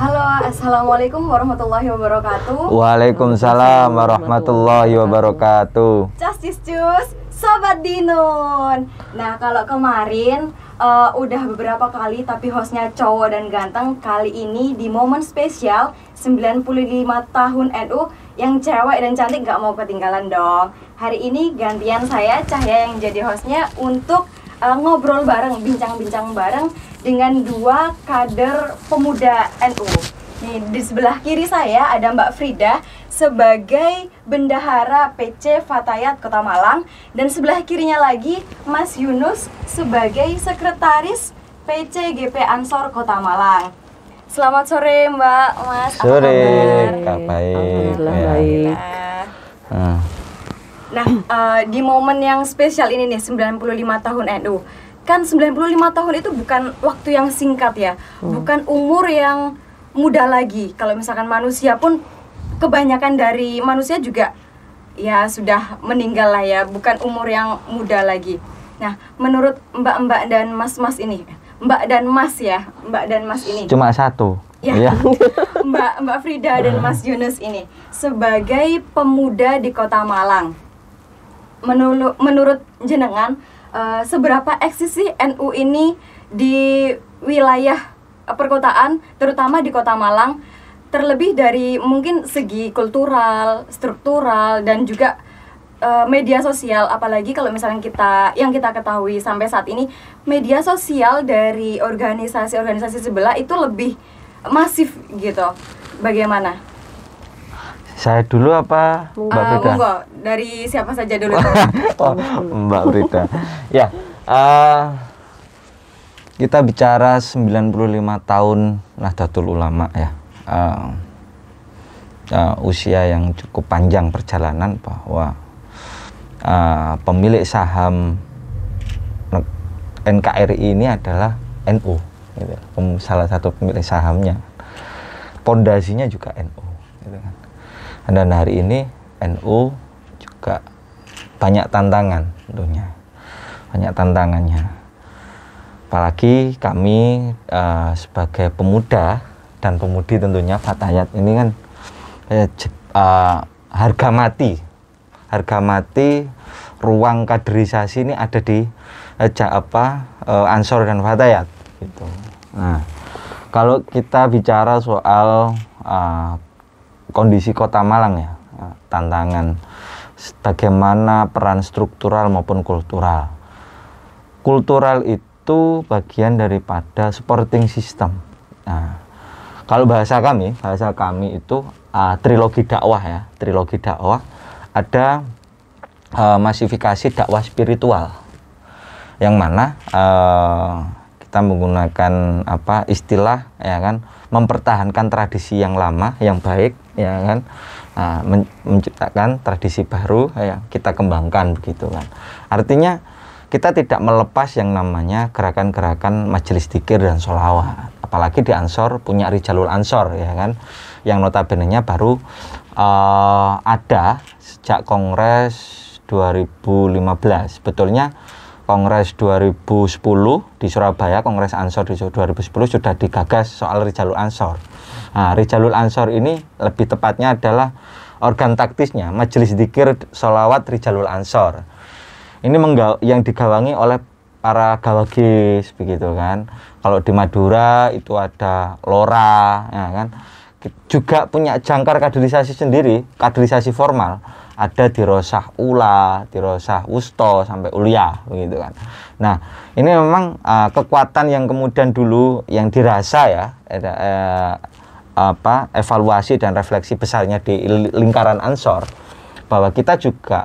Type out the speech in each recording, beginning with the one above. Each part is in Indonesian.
Halo, assalamualaikum warahmatullahi wabarakatuh. Waalaikumsalam warahmatullahi wabarakatuh. Cus, Sobat Dinun. Nah, kalau kemarin udah beberapa kali tapi hostnya cowok dan ganteng, kali ini di momen spesial 95 tahun NU yang cewek dan cantik gak mau ketinggalan dong. Hari ini gantian saya, Cahya, yang jadi hostnya untuk ngobrol bareng, bincang-bincang bareng dengan dua kader pemuda NU. Nih, di sebelah kiri saya ada Mbak Frida sebagai bendahara PC Fatayat Kota Malang, dan sebelah kirinya lagi Mas Yunus sebagai sekretaris PC GP Ansor Kota Malang. Selamat sore Mbak, Mas. Sore, apa kabar? baik. Baik. Nah, di momen yang spesial ini nih, 95 tahun NU. Kan 95 tahun itu bukan waktu yang singkat ya, bukan umur yang muda lagi. Kalau misalkan manusia pun, kebanyakan dari manusia juga ya sudah meninggal lah ya, bukan umur yang muda lagi. Nah, menurut mbak-mbak dan mas-mas ini, mbak dan mas ya, mbak dan mas ini Cuma satu. ya, Mbak Frida dan Mas Yunus ini sebagai pemuda di Kota Malang, menurut jenengan, seberapa eksis sih NU ini di wilayah perkotaan, terutama di Kota Malang, terlebih dari mungkin segi kultural, struktural, dan juga media sosial. Apalagi kalau misalnya yang kita ketahui sampai saat ini, media sosial dari organisasi-organisasi sebelah itu lebih masif gitu. Bagaimana? Saya dulu apa Mbak Frida? Monggo, dari siapa saja dulu? Oh, Mbak Frida. Ya, kita bicara 95 tahun Nahdlatul Ulama ya. Usia yang cukup panjang perjalanan, bahwa pemilik saham NKRI ini adalah NU, gitu. Salah satu pemilik sahamnya, pondasinya juga NU, gitu kan. Dan hari ini NU juga banyak tantangan tentunya, banyak tantangannya. Apalagi kami sebagai pemuda dan pemudi tentunya, Fatayat ini kan harga mati ruang kaderisasi ini ada di Ansor dan Fatayat gitu. Nah, kalau kita bicara soal kondisi Kota Malang ya, tantangan bagaimana peran struktural maupun kultural. Kultural itu bagian daripada supporting system. Nah, kalau bahasa kami itu trilogi dakwah ya. Trilogi dakwah, ada masifikasi dakwah spiritual, yang mana kita menggunakan istilah ya kan, mempertahankan tradisi yang lama yang baik ya kan, menciptakan tradisi baru yang kita kembangkan begitu kan. Artinya kita tidak melepas yang namanya gerakan-gerakan majelis dzikir dan sholawat. Apalagi di Ansor punya Rijalul Ansor ya kan, yang notabene-nya baru ada sejak Kongres 2015. Betulnya Kongres 2010 di Surabaya, Kongres Ansor di 2010 sudah digagas soal Rijalul Ansor. Nah, Rijalul Ansor ini lebih tepatnya adalah organ taktisnya majelis dzikir sholawat Rijalul Ansor. Ini yang digawangi oleh para gawagis begitu kan. Kalau di Madura itu ada Lora ya kan, juga punya jangkar kaderisasi sendiri, kaderisasi formal. Ada di Rosah Ula, di Rosah Wusto sampai Ulia begitu kan. Nah, ini memang kekuatan yang kemudian dulu yang dirasa ya, evaluasi dan refleksi besarnya di lingkaran Ansor, bahwa kita juga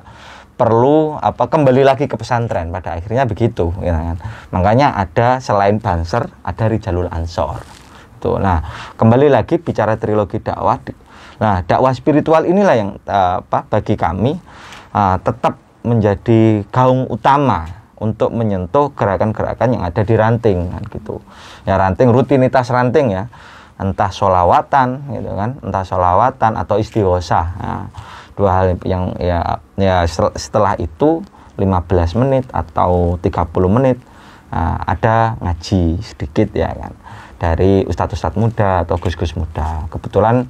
perlu kembali lagi ke pesantren pada akhirnya begitu ya kan. Makanya ada selain Banser ada Rijalul Ansor tuh. Nah, kembali lagi bicara trilogi dakwah. Nah, dakwah spiritual inilah yang bagi kami tetap menjadi gaung utama untuk menyentuh gerakan-gerakan yang ada di ranting kan gitu. Ya, ranting, rutinitas ranting ya, entah sholawatan gitu kan, entah sholawatan atau istighosah. Nah, dua hal yang ya setelah itu 15 menit atau 30 menit ada ngaji sedikit ya kan. dari ustadz-ustadz muda atau gus-gus muda. Kebetulan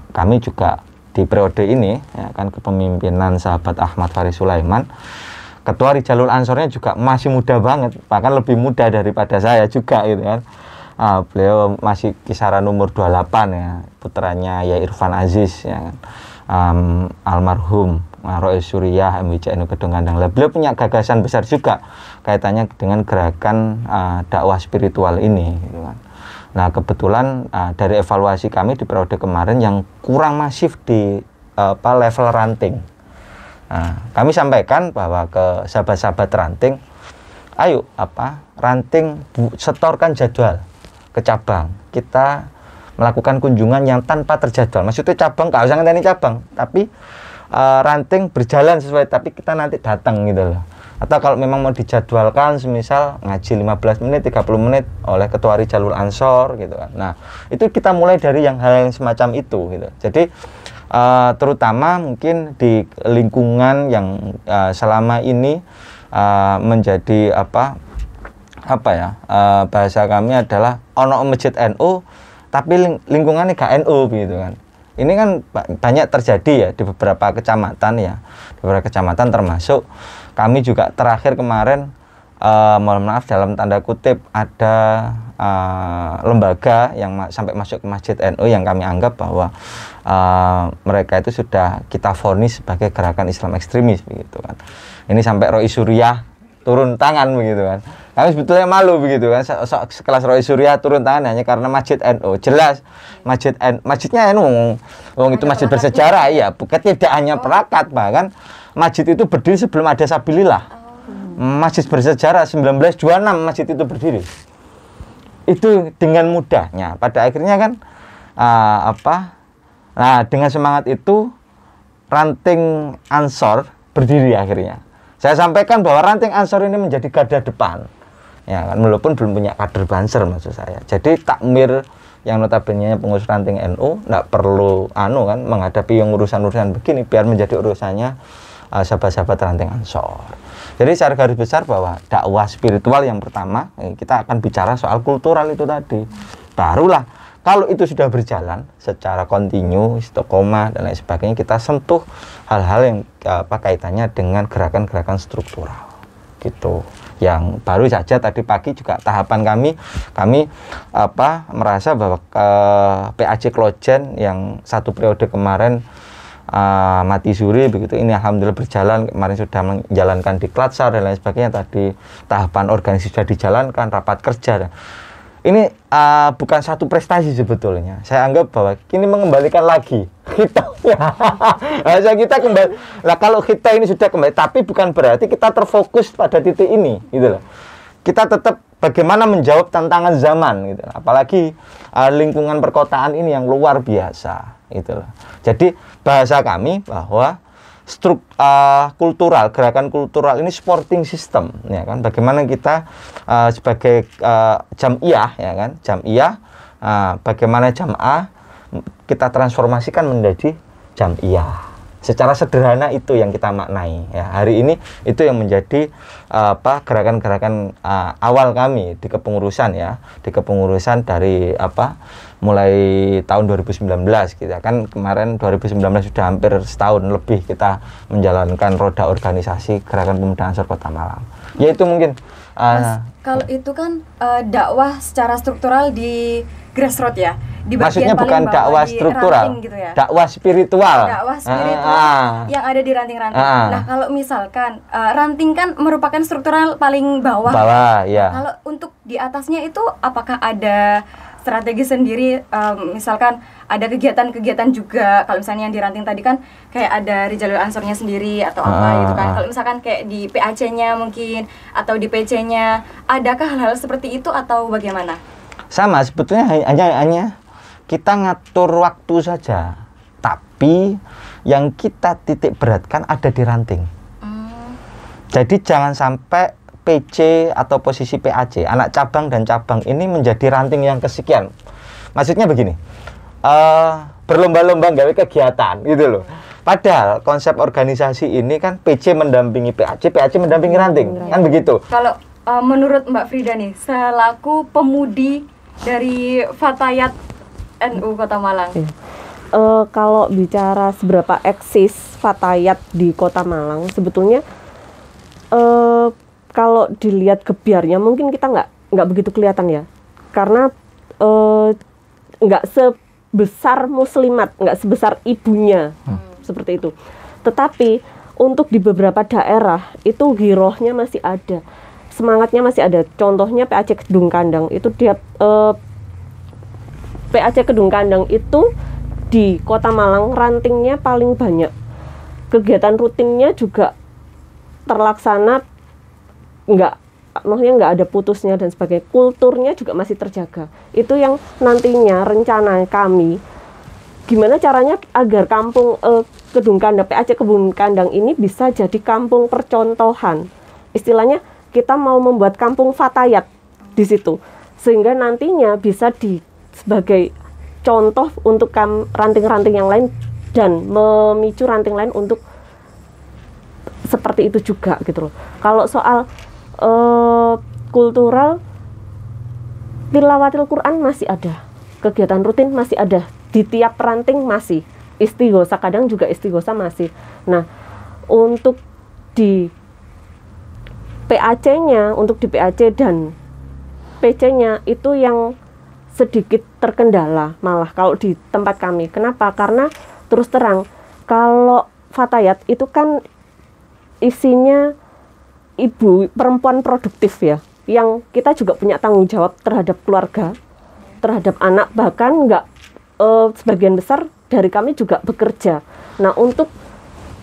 kami juga di periode ini ya kan kepemimpinan sahabat Ahmad Faris Sulaiman, ketua Rijalul Ansornya juga masih muda banget, bahkan lebih muda daripada saya juga gitu kan. Beliau masih kisaran umur 28 ya, putranya ya Irfan Aziz ya kan. Almarhum Rois Suriyah MWCNU Kedung Kandang. Beliau punya gagasan besar juga kaitannya dengan gerakan dakwah spiritual ini gitu kan. Nah kebetulan dari evaluasi kami di periode kemarin yang kurang masif di level ranting, kami sampaikan bahwa ke sahabat-sahabat ranting, ayo ranting setorkan jadwal ke cabang, kita melakukan kunjungan yang tanpa terjadwal. Maksudnya cabang nggak usah ngenteni cabang, tapi ranting berjalan sesuai, tapi kita nanti datang gitu loh. Atau kalau memang mau dijadwalkan semisal ngaji 15 menit, 30 menit oleh ketua Rijalul Ansor gitu kan. Nah, itu kita mulai dari hal yang semacam itu gitu. Jadi terutama mungkin di lingkungan yang selama ini menjadi bahasa kami adalah ono masjid NU tapi lingkungannya gak NU gitu kan. Ini kan banyak terjadi ya di beberapa kecamatan ya, di beberapa kecamatan termasuk kami juga terakhir kemarin, mohon maaf dalam tanda kutip ada lembaga yang sampai masuk ke masjid NU yang kami anggap bahwa mereka itu sudah kita vonis sebagai gerakan Islam ekstremis begitu kan. Ini sampai Rois Suriyah turun tangan begitu kan. Kami sebetulnya malu begitu kan, sekelas Rois Suriyah turun tangan hanya karena masjid NU. Jelas masjidnya NU, itu masjid bersejarah ya, bukan tidak hanya pelakat, bahkan masjid itu berdiri sebelum ada Sabilillah. Masjid bersejarah 1926 masjid itu berdiri. Itu dengan mudahnya pada akhirnya kan nah dengan semangat itu ranting Ansor berdiri akhirnya. Saya sampaikan bahwa ranting Ansor ini menjadi garda depan. Ya kan, walaupun belum punya kader Banser maksud saya. Jadi takmir yang notabene pengurus ranting NU enggak perlu kan menghadapi yang urusan-urusan begini, biar menjadi urusannya sahabat-sahabat ranting Ansor. Jadi secara garis besar bahwa dakwah spiritual yang pertama kita akan bicara soal kultural itu tadi. Barulah kalau itu sudah berjalan secara kontinu, istiqomah dan lain sebagainya, kita sentuh hal-hal yang kaitannya dengan gerakan-gerakan struktural gitu. Yang baru saja tadi pagi juga tahapan kami merasa bahwa PAC Klojen yang satu periode kemarin mati suri begitu, ini alhamdulillah berjalan, kemarin sudah menjalankan diklat SAR dan lain sebagainya, tadi tahapan organisasi sudah dijalankan, rapat kerja. Ini bukan satu prestasi sebetulnya. Saya anggap bahwa ini mengembalikan lagi hitanya. Kita kembali. Lah kalau kita ini sudah kembali, tapi bukan berarti kita terfokus pada titik ini, gitu loh. Kita tetap bagaimana menjawab tantangan zaman, gitu. Apalagi lingkungan perkotaan ini yang luar biasa, gitu loh. Jadi bahasa kami bahwa kultural, gerakan kultural ini supporting system, ya kan? Bagaimana kita sebagai jam'iyah, ya kan? Jam'iyah, bagaimana jam'ah kita transformasikan menjadi jam'iyah. Secara sederhana itu yang kita maknai. Ya, hari ini itu yang menjadi gerakan-gerakan awal kami di kepengurusan ya, di kepengurusan dari mulai tahun 2019 kita kan kemarin 2019 sudah hampir setahun lebih kita menjalankan roda organisasi Gerakan Pemuda Ansor Kota Malang. Yaitu mungkin Mas, kalau itu kan dakwah secara struktural di grassroots ya. Di maksudnya bukan dakwah struktural, gitu ya? Dakwah spiritual. Dakwah spiritual yang ada di ranting-ranting. Nah, kalau misalkan ranting kan merupakan struktural paling bawah. Ya. Kalau untuk di atasnya itu apakah ada strategi sendiri, misalkan ada kegiatan-kegiatan juga, kalau misalnya yang di ranting tadi kan kayak ada Rijalul Ansornya sendiri atau apa gitu kan. Kalau misalkan kayak di PAC-nya mungkin atau di PC-nya, adakah hal-hal seperti itu atau bagaimana? Sama sebetulnya hanya kita ngatur waktu saja, tapi yang kita titik beratkan ada di ranting. Jadi jangan sampai PC atau posisi PAC, anak cabang dan cabang ini menjadi ranting yang kesekian. Maksudnya begini, berlomba-lomba gawe kegiatan gitu loh. Padahal konsep organisasi ini kan PC mendampingi PAC, PAC mendampingi ranting, kan begitu. Kalau menurut Mbak Frida nih, selaku pemudi dari Fatayat NU Kota Malang. Kalau bicara seberapa eksis Fatayat di Kota Malang, sebetulnya kalau dilihat gebyarnya mungkin kita nggak begitu kelihatan ya, karena nggak sebesar muslimat, nggak sebesar ibunya seperti itu. Tetapi untuk di beberapa daerah itu girohnya masih ada, semangatnya masih ada. Contohnya PAC Kedung Kandang itu dia PAC Kedung Kandang itu di Kota Malang rantingnya paling banyak. Kegiatan rutinnya juga terlaksana, maksudnya nggak ada putusnya dan sebagainya. Kulturnya juga masih terjaga. Itu yang nantinya rencana kami, gimana caranya agar kampung Kedung Kandang, PAC Kedung Kandang ini bisa jadi kampung percontohan. Istilahnya kita mau membuat kampung Fatayat di situ, sehingga nantinya bisa sebagai contoh untuk ranting-ranting yang lain dan memicu ranting lain untuk seperti itu juga gitu loh. Kalau soal kultural, tilawatil Quran masih ada, kegiatan rutin masih ada, di tiap ranting masih, istighosa kadang juga istighosa masih. Nah, untuk di PAC-nya, untuk di PAC dan PC-nya itu yang sedikit terkendala malah kalau di tempat kami. Kenapa? Karena terus terang, kalau Fatayat itu kan isinya ibu perempuan produktif ya, yang kita juga punya tanggung jawab terhadap keluarga, terhadap anak, bahkan sebagian besar dari kami juga bekerja. Nah, untuk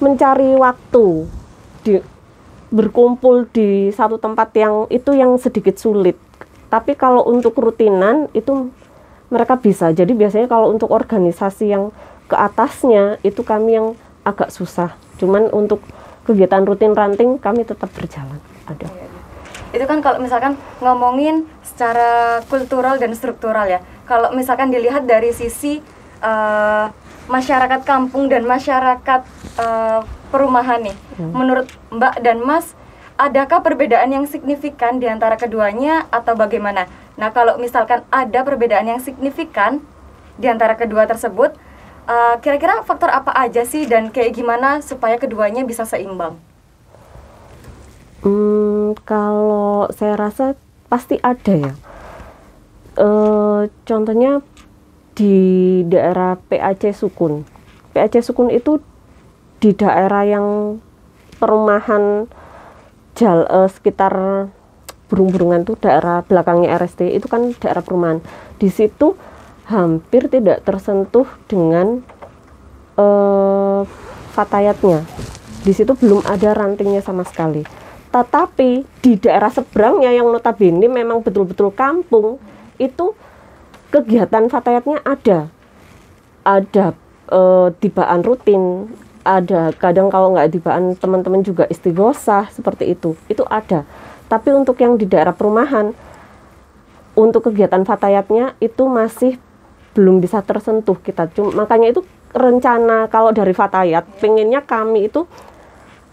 mencari waktu berkumpul di satu tempat yang sedikit sulit. Tapi kalau untuk rutinan itu mereka bisa. Jadi biasanya kalau untuk organisasi yang ke atasnya itu kami yang agak susah. Cuman untuk kegiatan rutin ranting kami tetap berjalan. Ada. Itu kan kalau misalkan ngomongin secara kultural dan struktural ya. Kalau misalkan dilihat dari sisi masyarakat kampung dan masyarakat perumahan nih, menurut Mbak dan Mas, adakah perbedaan yang signifikan di antara keduanya atau bagaimana? Nah, kalau misalkan ada perbedaan yang signifikan di antara kedua tersebut, kira-kira faktor apa aja sih dan kayak gimana supaya keduanya bisa seimbang? Kalau saya rasa pasti ada ya. Contohnya di daerah PAC Sukun. PAC Sukun itu di daerah yang perumahan sekitar Burung-Burungan tuh, daerah belakangnya RST itu kan daerah perumahan. Di situ hampir tidak tersentuh dengan Fatayatnya. Di situ belum ada rantingnya sama sekali. Tetapi di daerah seberangnya yang notabene memang betul-betul kampung, itu kegiatan Fatayatnya ada. Ada tibaan rutin, ada kadang kalau nggak tibaan teman-teman juga istighosah seperti itu ada. Tapi untuk yang di daerah perumahan, untuk kegiatan Fatayatnya itu masih belum bisa tersentuh kita. Makanya itu rencana kalau dari Fatayat, pengennya kami itu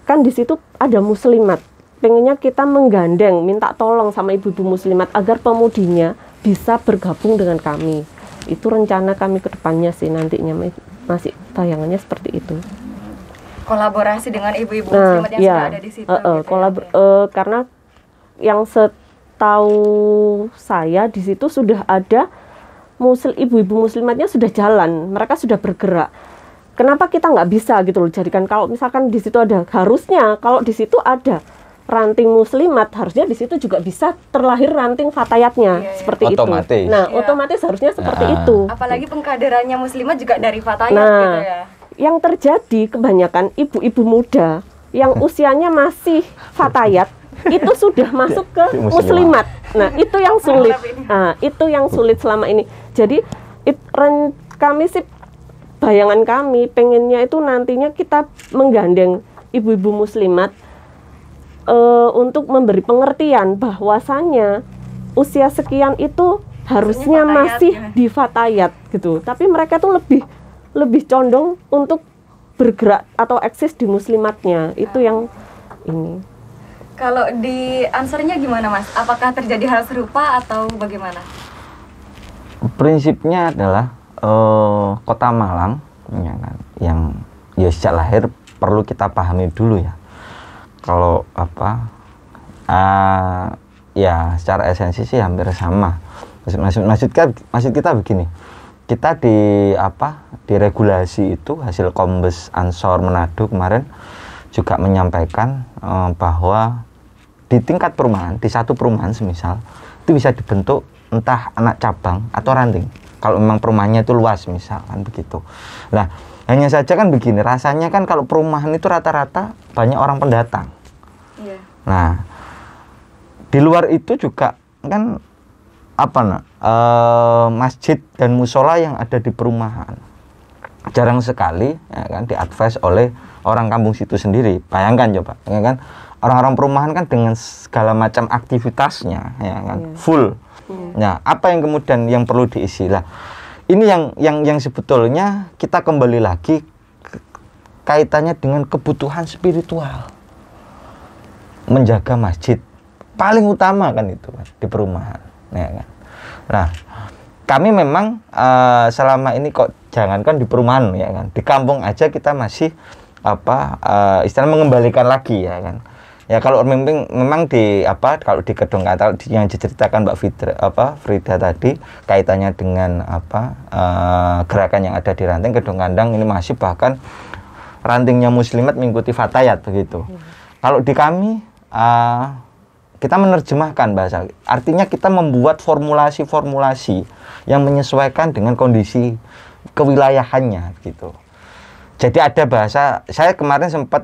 kan di situ ada muslimat, pengennya kita menggandeng, minta tolong sama ibu-ibu muslimat agar pemudinya bisa bergabung dengan kami. Itu rencana kami ke depannya sih, nantinya masih bayangannya seperti itu. Kolaborasi dengan ibu-ibu muslimat yang sudah ada di situ. Karena yang setahu saya di situ sudah ada ibu-ibu muslimatnya sudah jalan, mereka sudah bergerak. Kenapa kita nggak bisa gitu loh jadikan, kalau misalkan di situ ada, harusnya kalau di situ ada ranting muslimat, harusnya di situ juga bisa terlahir ranting Fatayatnya, seperti otomatis. Itu. Nah, otomatis harusnya seperti itu. Apalagi pengkaderannya muslimat juga dari Fatayat gitu ya. Yang terjadi kebanyakan ibu-ibu muda yang usianya masih Fatayat itu sudah masuk ke muslimat. Nah, itu yang sulit. Nah, itu yang sulit selama ini. Jadi kami sih, bayangan kami pengennya itu nantinya kita menggandeng ibu-ibu muslimat untuk memberi pengertian bahwasannya usia sekian itu harusnya masih di Fatayat gitu. Tapi mereka tuh lebih condong untuk bergerak atau eksis di muslimatnya. Itu yang ini. Kalau di Ansarnya gimana Mas? Apakah terjadi hal serupa atau bagaimana? Prinsipnya adalah Kota Malang ya kan, yang ya sejak lahir perlu kita pahami dulu ya. Kalau ya secara esensi sih hampir sama. Maksud kita begini. Kita di regulasi itu hasil Kombes Ansor Manado kemarin juga menyampaikan bahwa di tingkat perumahan, di satu perumahan semisal itu bisa dibentuk entah anak cabang atau ranting. Kalau memang perumahannya itu luas misalkan begitu. Nah, hanya saja kan begini, rasanya kan kalau perumahan itu rata-rata banyak orang pendatang. Iya. Nah, di luar itu juga kan masjid dan musola yang ada di perumahan jarang sekali ya kan diadvise oleh orang kampung situ sendiri. Bayangkan coba ya kan, orang-orang perumahan kan dengan segala macam aktivitasnya ya kan full. Nah, apa yang kemudian yang perlu diisi lah, ini yang sebetulnya kita kembali lagi kaitannya dengan kebutuhan spiritual, menjaga masjid paling utama kan itu kan, di perumahan ya kan. Nah, kami memang selama ini kok jangankan di perumahan ya kan, di kampung aja kita masih istilah mengembalikan lagi ya kan. Ya kalau memang kalau di gedung kata yang diceritakan Mbak Frida tadi kaitannya dengan gerakan yang ada di ranting gedung kandang ini masih bahkan rantingnya muslimat mengikuti fatayat begitu. Kalau di kami kita menerjemahkan bahasa, artinya kita membuat formulasi-formulasi yang menyesuaikan dengan kondisi kewilayahannya gitu. Jadi ada bahasa, saya kemarin sempat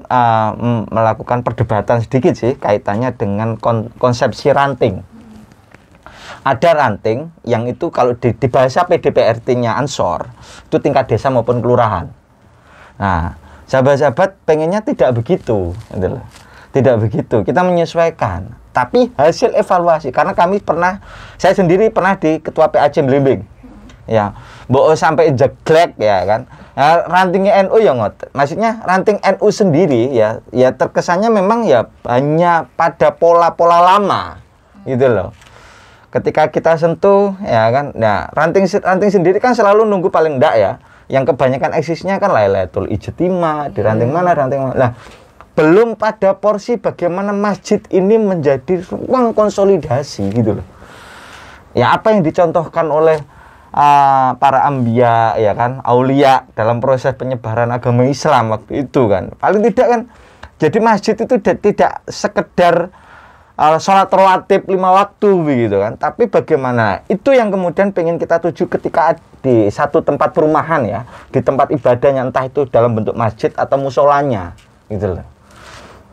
melakukan perdebatan sedikit sih kaitannya dengan konsepsi ranting. Ada ranting yang itu kalau di bahasa PDPRT-nya Ansor itu tingkat desa maupun kelurahan. Nah, sahabat-sahabat pengennya tidak begitu, gitu. Tidak begitu. Kita menyesuaikan. Tapi hasil evaluasi, karena saya sendiri pernah di Ketua PAJ Blimbing. Ya, sampai jeglek ya kan. Nah, rantingnya NU ya maksudnya ranting NU sendiri ya terkesannya memang ya hanya pada pola-pola lama gitu loh. Ketika kita sentuh ya kan, nah ranting sendiri kan selalu nunggu paling enggak ya. Yang kebanyakan eksisnya kan Lailatul Ijtima di ranting mana. Nah, belum pada porsi bagaimana masjid ini menjadi ruang konsolidasi gitu loh. Ya apa yang dicontohkan oleh para ambiya ya kan, aulia dalam proses penyebaran agama Islam waktu itu kan. Paling tidak kan jadi masjid itu tidak sekedar sholat rawatib 5 waktu begitu kan. Tapi bagaimana itu yang kemudian pengen kita tuju ketika di satu tempat perumahan ya, di tempat ibadahnya entah itu dalam bentuk masjid atau musolanya gitu loh.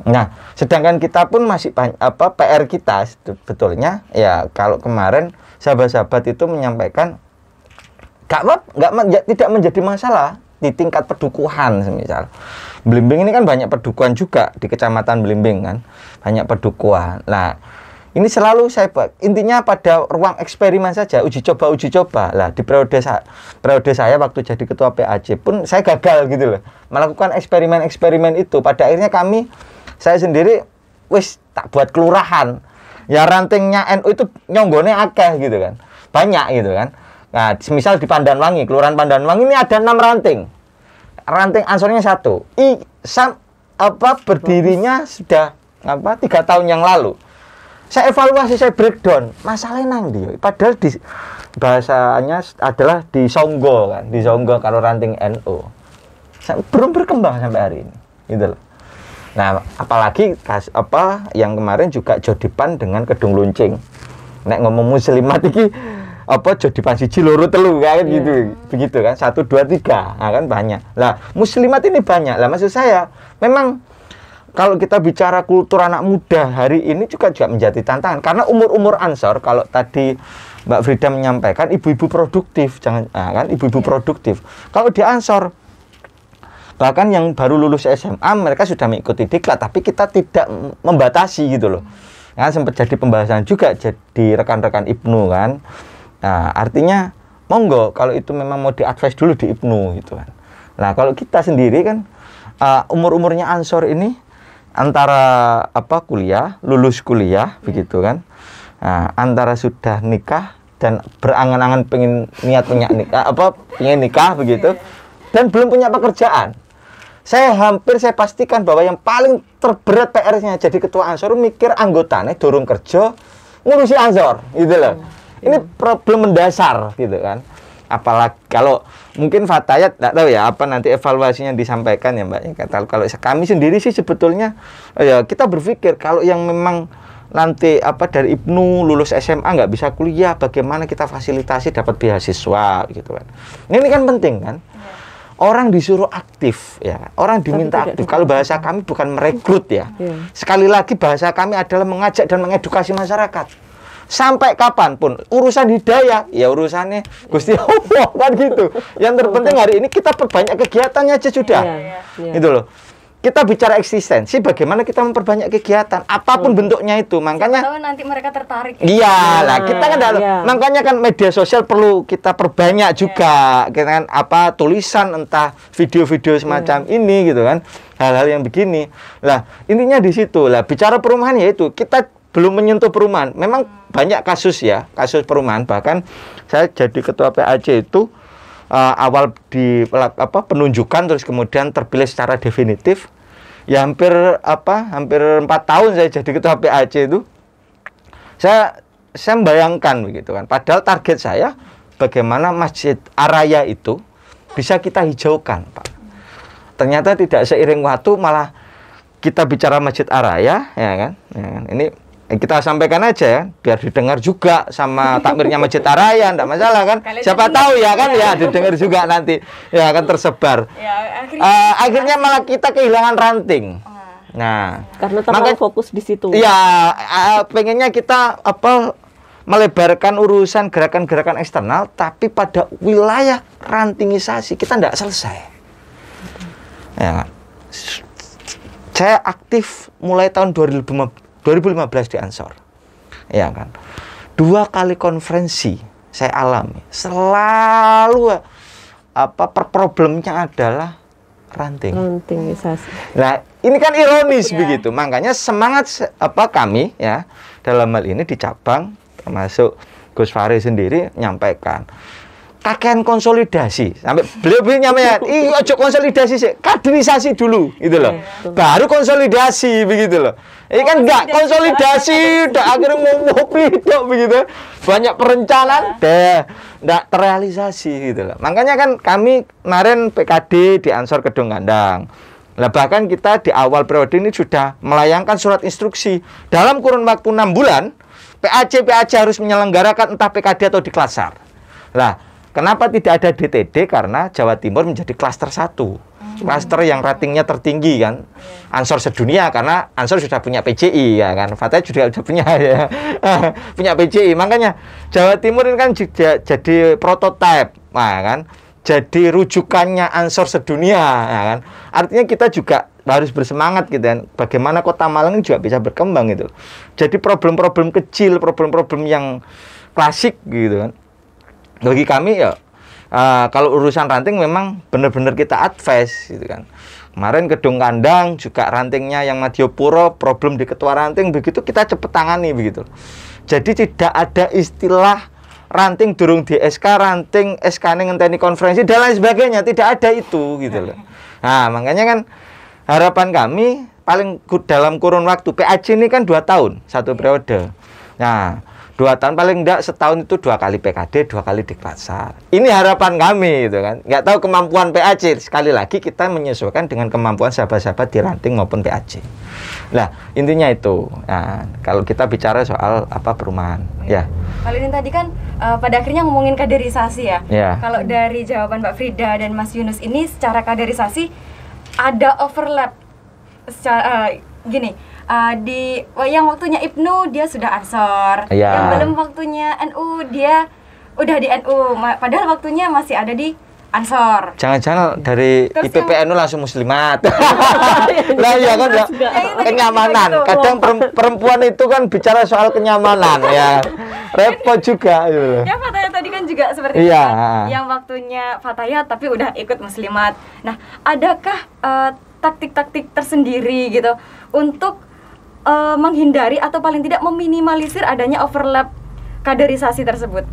Nah, sedangkan kita pun masih PR kita sebetulnya ya kalau kemarin sahabat-sahabat itu menyampaikan tidak menjadi masalah di tingkat pedukuhan semisal. Blimbing ini kan banyak pedukuhan juga di Kecamatan Blimbing kan. Banyak pedukuhan. Nah, ini selalu intinya pada ruang eksperimen saja, uji coba. Lah di periode saya waktu jadi ketua PAJ pun saya gagal gitu loh. Melakukan eksperimen itu. Pada akhirnya saya sendiri tak buat kelurahan. Ya rantingnya NU itu nyonggone akeh gitu kan. Banyak gitu kan. Nah, misal di Pandanwangi, Kelurahan Pandanwangi ini ada 6 ranting. Ranting Ansornya 1. Berdirinya sudah 3 tahun yang lalu. Saya evaluasi, saya breakdown. Masalahnya nang dia. Padahal di bahasanya adalah di Songgo kan, di Songgo kalau ranting NU. Belum berkembang sampai hari ini. Gitu loh. Nah, apalagi yang kemarin juga jodipan dengan Kedung Luncing. Nek ngomong muslimat iki jodipan siji loro telu kan gitu. Begitu kan. 1 2 3. Nah, kan banyak. Lah, muslimat ini banyak. Lah maksud saya, memang kalau kita bicara kultur anak muda hari ini juga menjadi tantangan karena umur-umur Ansor kalau tadi Mbak Frida menyampaikan ibu-ibu produktif, ibu-ibu produktif. Kalau di Ansor bahkan yang baru lulus SMA mereka sudah mengikuti diklat, tapi kita tidak membatasi gitu loh. Kan sempat jadi pembahasan juga jadi rekan-rekan Ibnu kan. Nah, artinya monggo kalau itu memang mau di-advise dulu di Ibnu gitu kan. Nah, kalau kita sendiri kan umur-umurnya Ansor ini antara kuliah, lulus kuliah begitu kan. Nah, antara sudah nikah dan berangan-angan pengen nikah begitu dan belum punya pekerjaan. Saya pastikan bahwa yang paling terberat PR-nya jadi ketua Ansor mikir anggotanya dorong kerja ngurusi Ansor gitu loh. Ini problem mendasar gitu kan. Apalagi kalau mungkin Fatayat tidak tahu ya apa nanti evaluasinya disampaikan ya Mbak. Kalau kami sendiri sih sebetulnya ya kita berpikir kalau yang memang nanti dari IPNU lulus SMA nggak bisa kuliah, bagaimana kita fasilitasi dapat beasiswa gitu kan. Ini kan penting kan. Orang disuruh aktif ya, orang diminta aktif. Kalau bahasa kami bukan merekrut ya. Sekali lagi bahasa kami adalah mengajak dan mengedukasi masyarakat. Sampai kapanpun urusan hidayah ya urusannya Gusti Allah kan gitu. Yang terpenting hari ini kita perbanyak kegiatannya aja sudah. Gitu loh. Kita bicara eksistensi, bagaimana kita memperbanyak kegiatan, apapun bentuknya itu. Makanya tahu nanti mereka tertarik. Iya, lah kita kan makanya kan media sosial perlu kita perbanyak juga, kita kan tulisan entah video-video semacam ini gitu kan, hal-hal yang begini. Lah intinya di situ lah. Bicara perumahan yaitu kita belum menyentuh perumahan. Memang banyak kasus ya, kasus perumahan. Bahkan saya jadi ketua PAC itu awal di penunjukan terus kemudian terpilih secara definitif. Ya hampir 4 tahun saya jadi ketua PAC itu. Saya membayangkan begitu kan. Padahal target saya bagaimana Masjid Araya itu bisa kita hijaukan, Pak. Ternyata tidak seiring waktu malah kita bicara Masjid Araya ya kan. Ini kita sampaikan aja ya, biar didengar juga sama takmirnya Masjid Araya, enggak masalah kan. Siapa tahu ya kan ya didengar juga nanti. Ya akan tersebar. Ya, akhirnya malah kita kehilangan ranting. Nah, karena terlalu fokus di situ. Ya, pengennya kita melebarkan urusan gerakan-gerakan eksternal tapi pada wilayah rantingisasi kita enggak selesai. Ya kan. Saya aktif mulai tahun 2015 di Ansor, ya kan. 2 kali konferensi saya alami, selalu problemnya adalah rantingisasi. Nah, ini kan ironis begitu. Makanya semangat kami ya dalam hal ini di cabang, termasuk Gus Fahri sendiri menyampaikan kakean konsolidasi sampai beliau nyamanya ojo konsolidasi sih, kaderisasi dulu gitu loh, baru konsolidasi begitu loh. Ini kan enggak konsolidasi udah akhirnya ngomong begitu, banyak perencanaan enggak terrealisasi gitu loh. Makanya kan kami kemarin PKD di Ansor Kedung Gandang. Nah, bahkan kita di awal periode ini sudah melayangkan surat instruksi dalam kurun waktu 6 bulan PAC harus menyelenggarakan entah PKD atau diklasar. Lah, kenapa tidak ada DTD? Karena Jawa Timur menjadi klaster 1. Klaster yang ratingnya tertinggi kan. Ansor sedunia karena Ansor sudah punya PCI ya kan. Fatayat juga sudah punya ya. Punya PCI. Makanya Jawa Timur ini kan jadi prototipe, nah, kan. Jadi rujukannya Ansor sedunia ya kan. Artinya kita juga harus bersemangat gitu kan. Bagaimana Kota Malang ini juga bisa berkembang gitu. Jadi problem-problem kecil, problem-problem yang klasik gitu kan. Bagi kami ya kalau urusan ranting memang benar-benar kita advise gitu kan. Kemarin Kedung Kandang juga rantingnya yang Madiopuro problem di ketua ranting begitu kita cepet tangani begitu. Jadi tidak ada istilah ranting durung di SK, ranting SK ngenteni konferensi dan lain sebagainya, tidak ada itu gitu loh. Nah, makanya kan harapan kami paling dalam kurun waktu PAC ini kan 2 tahun satu periode. Nah, 2 tahun paling enggak setahun itu 2 kali PKD, 2 kali diklasar. Ini harapan kami gitu kan. Nggak tahu kemampuan PAC. Sekali lagi kita menyesuaikan dengan kemampuan sahabat-sahabat di ranting maupun PAC. Nah, intinya itu. Nah, kalau kita bicara soal perumahan, ya. Kalau ini tadi kan pada akhirnya ngomongin kaderisasi ya. Ya. Kalau dari jawaban Mbak Frida dan Mas Yunus ini secara kaderisasi ada overlap secara gini. Yang waktunya IPNU dia sudah Ansor, yang belum waktunya NU dia udah di NU, padahal waktunya masih ada di Ansor. Jangan-jangan dari IPPNU langsung muslimat. Lah ya kan ya, kenyamanan. Kadang perempuan itu kan bicara soal kenyamanan ya. Repot juga gitu. Ya Fatayat tadi kan juga seperti itu kan. Yang waktunya Fatayat tapi udah ikut muslimat. Nah, adakah taktik-taktik tersendiri gitu untuk menghindari atau paling tidak meminimalisir adanya overlap kaderisasi tersebut?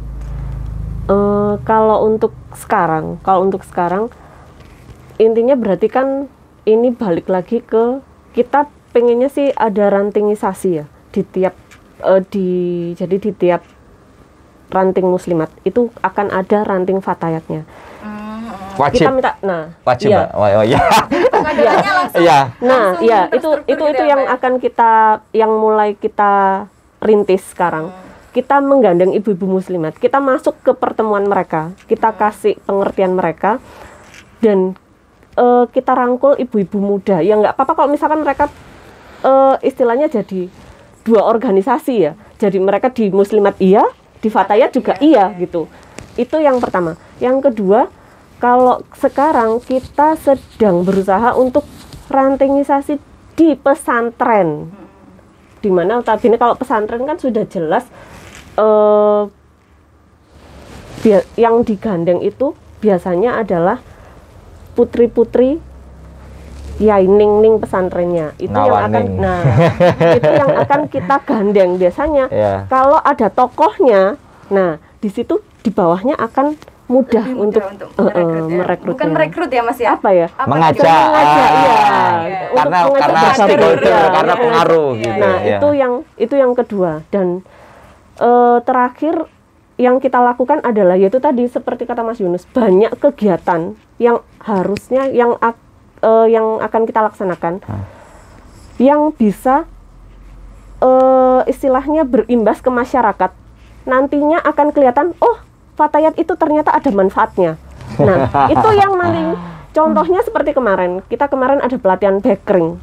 Kalau untuk sekarang intinya berarti kan ini balik lagi ke kita pengennya sih ada rantingisasi ya di tiap jadi di tiap ranting muslimat itu akan ada ranting fatayatnya. Wajib. Kita minta, Wajib, iya. Mbak. Oh, iya. Pengadaannya langsung. Iya. langsung Iya, terstruktur itu gitu ya, yang Mbak ya? akan yang mulai kita rintis sekarang. Kita menggandeng ibu-ibu muslimat, kita masuk ke pertemuan mereka, kita kasih pengertian mereka, dan kita rangkul ibu-ibu muda. Ya nggak apa-apa kalau misalkan mereka istilahnya jadi dua organisasi ya. Jadi mereka di muslimat iya, di fatayat juga iya gitu. Itu yang pertama. Yang kedua, kalau sekarang kita sedang berusaha untuk rantingisasi di pesantren. Dimana notabene kalau pesantren kan sudah jelas yang digandeng itu biasanya adalah putri-putri Yai Ning pesantrennya. Itu Nawaning. itu yang akan kita gandeng biasanya. Iya. Kalau ada tokohnya, nah di situ di bawahnya akan mudah Lebih untuk merekrut ya. merekrutnya. Bukan merekrut ya Mas ya? Apa ya? Mengajak, Mengajak, iya. karena Untuk mengajak karena belajar, stakeholder, iya. karena pengaruh gitu. Nah, ya. itu yang kedua. Dan terakhir yang kita lakukan adalah yaitu tadi seperti kata Mas Yunus, banyak kegiatan yang harusnya yang akan kita laksanakan yang bisa istilahnya berimbas ke masyarakat. Nantinya akan kelihatan, oh fatayat itu ternyata ada manfaatnya. Nah, itu yang nanti contohnya seperti kemarin. Kita kemarin ada pelatihan backring.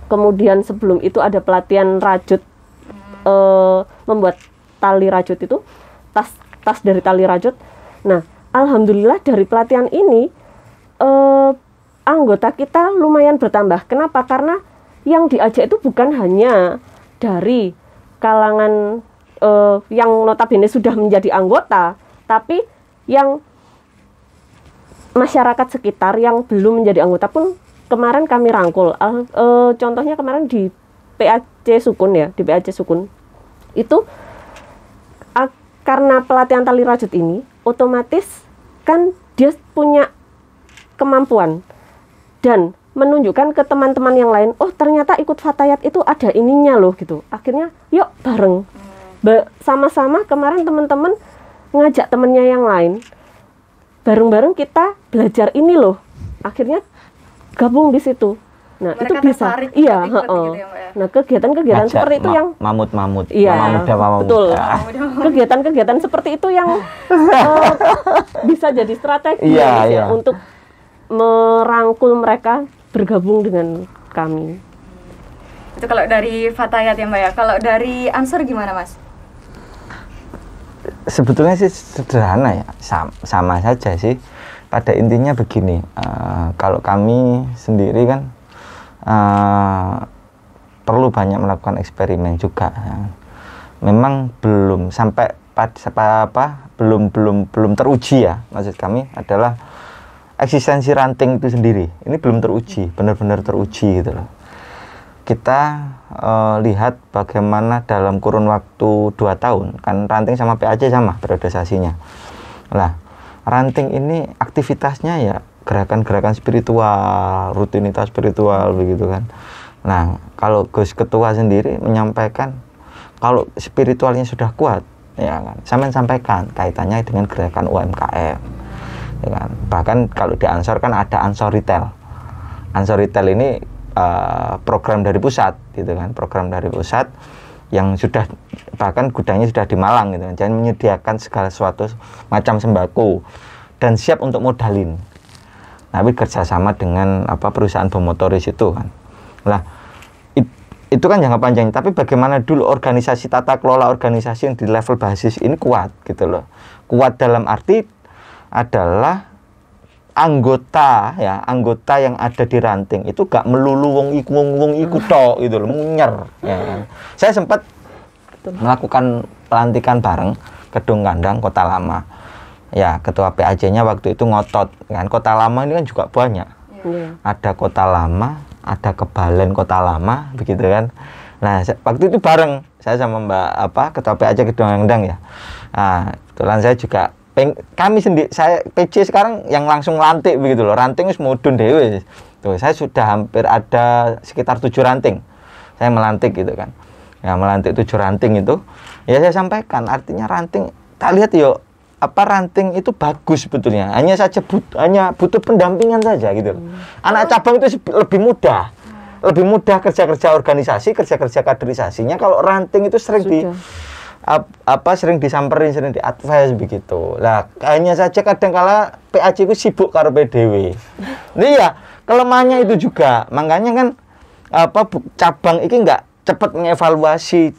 Kemudian sebelum itu ada pelatihan rajut, membuat tali rajut itu, tas dari tali rajut. Nah, alhamdulillah dari pelatihan ini anggota kita lumayan bertambah. Kenapa? Karena yang diajak itu bukan hanya dari kalangan yang notabene sudah menjadi anggota, tapi yang masyarakat sekitar yang belum menjadi anggota pun kemarin kami rangkul. Contohnya kemarin di PAC Sukun ya, di PAC Sukun itu karena pelatihan tali rajut ini otomatis kan dia punya kemampuan dan menunjukkan ke teman-teman yang lain, oh ternyata ikut fatayat itu ada ininya loh gitu. Akhirnya yuk bareng. Sama-sama kemarin teman-teman ngajak temennya yang lain. Bareng-bareng kita belajar ini loh. Akhirnya gabung di situ. Nah, Mereka itu bisa. tertarik Iya, ikut gitu ya, Mbak ya? Nah, kegiatan-kegiatan Ngajak seperti itu yang mamut-mamut. iya, Mama muda, mama betul. muda. Kegiatan-kegiatan seperti itu yang bisa jadi strategi Iya, ya, iya. untuk merangkul mereka bergabung dengan kami. Itu kalau dari fatayat ya Mbak ya. Kalau dari Ansor gimana Mas? Sebetulnya sih sederhana ya, sama saja sih. Pada intinya begini, kalau kami sendiri kan perlu banyak melakukan eksperimen juga. Ya. Memang belum sampai belum teruji ya. Maksud kami adalah eksistensi ranting itu sendiri. Ini belum teruji, benar-benar teruji gitu loh. Kita lihat bagaimana dalam kurun waktu 2 tahun, kan ranting sama PAC sama periodisasinya. Lah, ranting ini aktivitasnya ya gerakan-gerakan spiritual, rutinitas spiritual begitu kan. Nah, kalau Gus Ketua sendiri menyampaikan kalau spiritualnya sudah kuat, ya kan, sampean sampaikan kaitannya dengan gerakan UMKM. Ya kan? Bahkan kalau di Ansor kan ada Ansor Retail. Ansor Retail ini program dari pusat gitu kan, program dari pusat yang sudah bahkan gudangnya sudah di Malang gitu kan, jadi menyediakan segala sesuatu macam sembako dan siap untuk modalin. Tapi kerjasama dengan perusahaan pemotoris itu kan. Lah itu kan jangka panjang. Tapi bagaimana dulu organisasi tata kelola organisasi yang di level basis ini kuat gitu loh. Kuat dalam arti adalah anggota yang ada di ranting itu gak melulu wong iku tok gitu loh, munyer ya kan. Saya sempat melakukan pelantikan bareng Gedung Kandang Kota Lama. Ya, ketua PAJ-nya waktu itu ngotot kan, Kota Lama ini kan juga banyak. Iya. Ada Kota Lama, ada kebalen Kota Lama begitu kan. Nah, waktu itu bareng saya sama Ketua PAC Kedung Endang ya. Nah, kebetulan saya juga kami sendiri, saya PJ sekarang yang langsung lantik begitu loh. Ranting wis mudun dewe. Tuh, saya sudah hampir ada sekitar 7 ranting. Saya melantik gitu kan. Ya, melantik 7 ranting itu. Ya saya sampaikan, artinya ranting tak lihat yuk ranting itu bagus sebetulnya. Hanya saja butuh pendampingan saja gitu loh. Anak cabang itu lebih mudah. Lebih mudah kerja-kerja organisasi, kerja-kerja kaderisasinya. Kalau ranting itu sering sering disamperin, sering diadvise begitu. Lah, hanya saja kadang-kala PAC itu sibuk karo PDW. Iya, kelemahannya itu juga. Makanya kan cabang ini enggak cepat mengevaluasi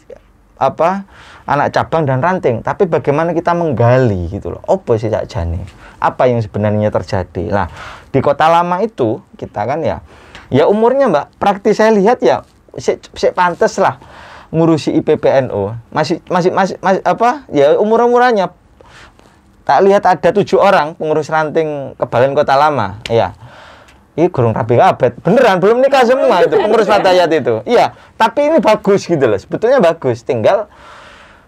anak cabang dan ranting, tapi bagaimana kita menggali gitu loh. Apa sih sakjane? Apa yang sebenarnya terjadi? Nah, di Kota Lama itu kita kan ya umurnya Mbak, praktis saya lihat ya pantes lah ngurusi IPPNU. Masih umur-umurannya. Tak lihat ada 7 orang pengurus ranting Kebalen Kota Lama. Iya. Ini gurung rabi kabeh. Beneran belum nikah semua itu pengurus Fatayat itu. Iya, tapi ini bagus gitu loh. Sebetulnya bagus. Tinggal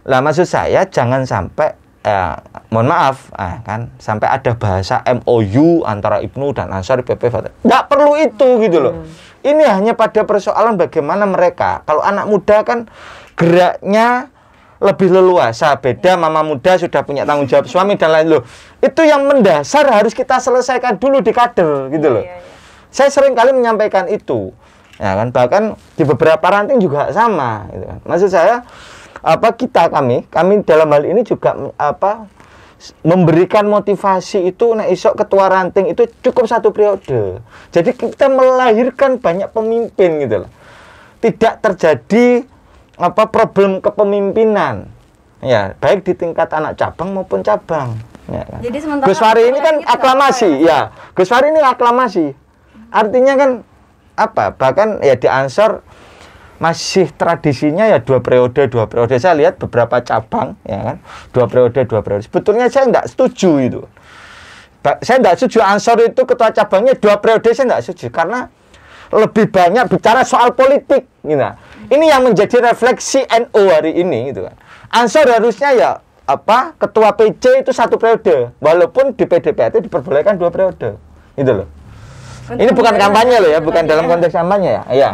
lah maksud saya jangan sampai mohon maaf kan sampai ada bahasa MOU antara Ibnu dan Ansor IPP Fatayat. Nggak perlu itu gitu loh. Ini hanya pada persoalan bagaimana mereka. Kalau anak muda kan geraknya lebih leluasa, beda mama muda sudah punya tanggung jawab suami dan lain loh. Itu yang mendasar harus kita selesaikan dulu di kader gitu loh. Saya sering kali menyampaikan itu. Ya kan, bahkan di beberapa ranting juga sama gitu kan. Maksud saya kami dalam hal ini juga memberikan motivasi itu isok ketua ranting itu cukup 1 periode. Jadi kita melahirkan banyak pemimpin gitu loh. Tidak terjadi problem kepemimpinan. Ya, baik di tingkat anak cabang maupun cabang. Ya, kan? Jadi sementara Gus Fahri ini kan aklamasi, ya. Gus Fahri ini aklamasi. Artinya kan bahkan ya di Ansor masih tradisinya ya 2 periode. Saya lihat beberapa cabang ya kan 2 periode. Sebetulnya saya enggak setuju itu. Saya enggak setuju Ansor itu ketua cabangnya 2 periode, saya enggak setuju karena lebih banyak bicara soal politik gitu. Ini yang menjadi refleksi NU hari ini gitu kan. Ansor harusnya ya ketua PC itu 1 periode walaupun di PDPT diperbolehkan 2 periode gitu loh. Ini bukan kampanye loh ya, bukan dalam konteks kampanye ya. Iya.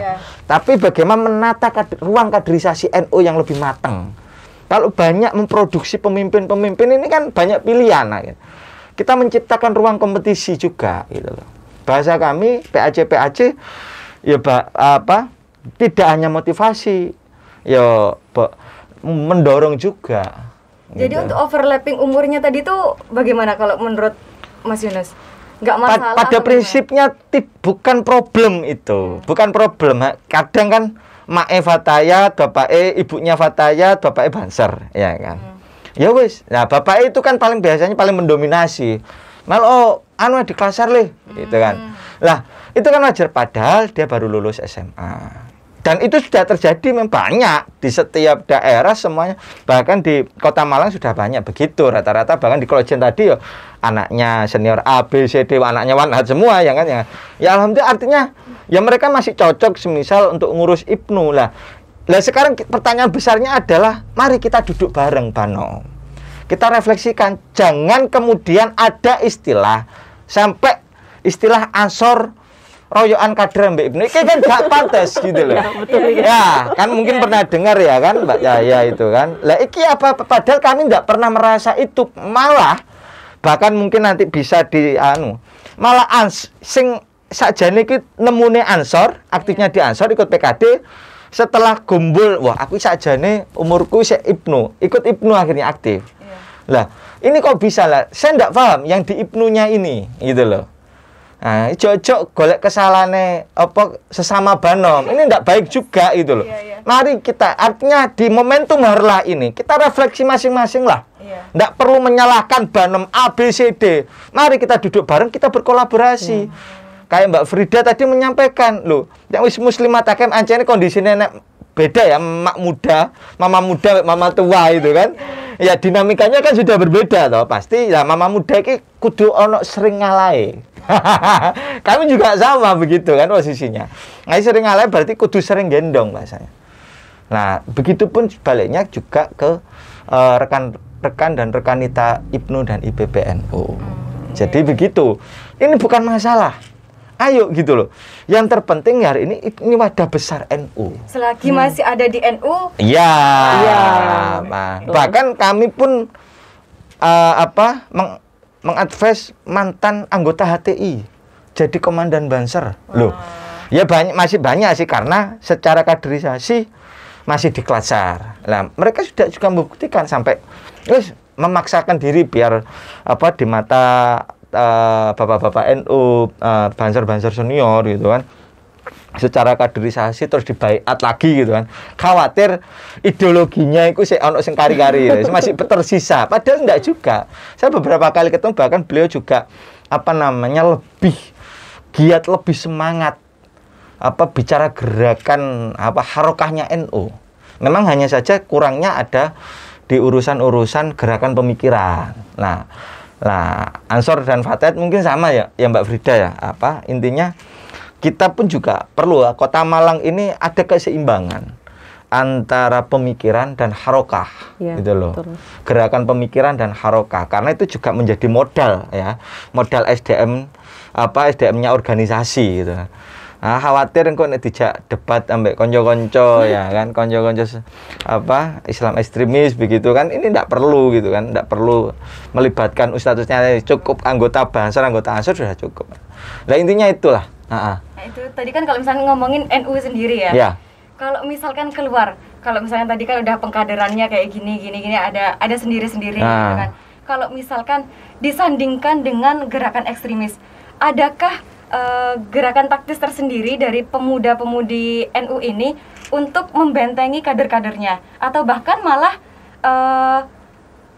Tapi bagaimana menata ruang kaderisasi NU yang lebih matang. Kalau banyak memproduksi pemimpin-pemimpin ini kan banyak pilihan. Gitu. Kita menciptakan ruang kompetisi juga gitu loh. Bahasa kami PAC ya tidak hanya motivasi, ya mendorong juga. Jadi gitu. untuk overlapping umurnya tadi tuh bagaimana kalau menurut Mas Yunus? Nggak masalah. Pada prinsipnya bukan problem itu, bukan problem. Kadang kan Mae Fatayat, Bapake ibunya Fatayat, Bapake Banser, ya kan. Ya wis. Nah, Bapake itu kan biasanya paling mendominasi. Malah di klasar gitu kan. Lah, itu kan wajar padahal dia baru lulus SMA. Dan itu sudah terjadi memang banyak di setiap daerah semuanya. Bahkan di Kota Malang sudah banyak begitu rata-rata. Bahkan di Klojen tadi ya anaknya senior A, B, C, D, anaknya Wanhat semua ya kan ya. Ya alhamdulillah artinya ya mereka masih cocok semisal untuk ngurus Ibnu lah. Lah sekarang pertanyaan besarnya adalah mari kita duduk bareng Bano. Kita refleksikan jangan kemudian ada istilah sampai istilah Ansor royokan kader Mbak Ibnu ini kan gak pantas gitu loh. Ya, betul, ya kan mungkin pernah dengar ya kan Mbak Yaya itu kan. Lah iki padahal kami enggak pernah merasa itu, malah bahkan mungkin nanti bisa malah sing sakjane iki nemune Ansor, aktifnya di Ansor ikut PKD setelah gumbul, wah aku sakjane umurku sik Ibnu, ikut Ibnu akhirnya aktif. Lah, ini kok bisa lah? Saya enggak paham yang di Ibnunya ini gitu loh. Nah, cocok golek kesalahane sesama Banom. Ini enggak baik juga gitu loh. Mari kita artinya di momentum harlah ini kita refleksi masing-masing lah. Enggak perlu menyalahkan Banom A B C D. Mari kita duduk bareng, kita berkolaborasi. Kayak Mbak Frida tadi menyampaikan, loh, yang muslimat akem ancene kondisinya beda ya, mama muda, mama tua itu kan. Ya dinamikanya kan sudah berbeda toh. Pasti ya mama muda iki kudu ono sering ngalahi. Kami juga sama begitu kan posisinya. Nah, sering ngalahi berarti kudu sering gendong bahasanya. Nah, begitupun sebaliknya juga ke rekan-rekan dan rekanita IPNU dan IPPNU. Jadi begitu. Ini bukan masalah. Ayo gitu loh. Yang terpenting hari ini wadah besar NU. Selagi masih ada di NU. Iya. Iya. Nah, bahkan kami pun mengadvise mantan anggota HTI jadi komandan Banser. Loh. Ya masih banyak sih karena secara kaderisasi masih di Klatsar. Nah, mereka sudah juga membuktikan sampai memaksakan diri biar di mata bapak-bapak NU, Banser-Banser senior gitu kan. Secara kaderisasi terus dibaiat lagi gitu kan. Khawatir ideologinya itu ono sing kari-kari masih tersisa. Padahal enggak juga. Saya beberapa kali ketemu bahkan beliau juga lebih giat, lebih semangat bicara gerakan harokahnya NU. Memang hanya saja kurangnya ada di urusan-urusan gerakan pemikiran. Nah, Ansor dan Fatayat mungkin sama ya Mbak Frida ya. Intinya kita pun juga perlu Kota Malang ini ada keseimbangan antara pemikiran dan harokah, ya, gitu loh. betul. Gerakan pemikiran dan harokah, karena itu juga menjadi modal ya, modal SDM SDM-nya organisasi gitu. Nah, khawatir engko nek dijak debat ambek konco-konco ya kan, konco-konco Islam ekstremis begitu kan, ini enggak perlu gitu kan, enggak perlu melibatkan ustadznya, cukup anggota Banser, anggota Ansor sudah cukup. Nah, intinya itulah. Nah, itu tadi kan kalau misalnya ngomongin NU sendiri ya. Ya. Kalau misalkan keluar, kalau misalnya tadi kan udah pengkaderannya kayak gini ada sendiri-sendiri gitu kan. Kalau misalkan disandingkan dengan gerakan ekstremis, adakah gerakan taktis tersendiri dari pemuda-pemudi NU ini untuk membentengi kader-kadernya atau bahkan malah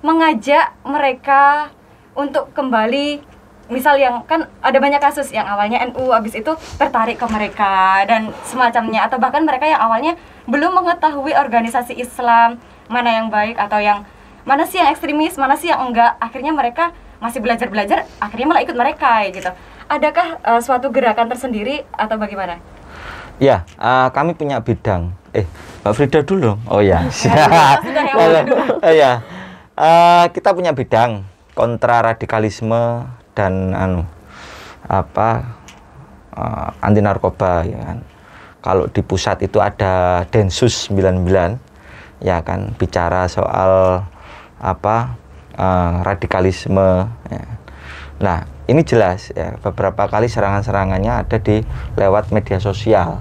mengajak mereka untuk kembali? Misal yang kan ada banyak kasus yang awalnya NU habis itu tertarik ke mereka dan semacamnya, atau bahkan mereka yang awalnya belum mengetahui organisasi Islam mana yang baik atau yang mana sih yang ekstremis, mana sih yang enggak, akhirnya mereka masih belajar akhirnya malah ikut mereka gitu. Adakah suatu gerakan tersendiri atau bagaimana? Ya, kami punya bidang. Mbak Frida dulu. Oh ya. Ya. Kita punya bidang kontra radikalisme dan anti narkoba ya kan. Kalau di pusat itu ada Densus 99 ya kan, bicara soal radikalisme ya. Nah, ini jelas ya, beberapa kali serangan-serangannya ada di lewat media sosial.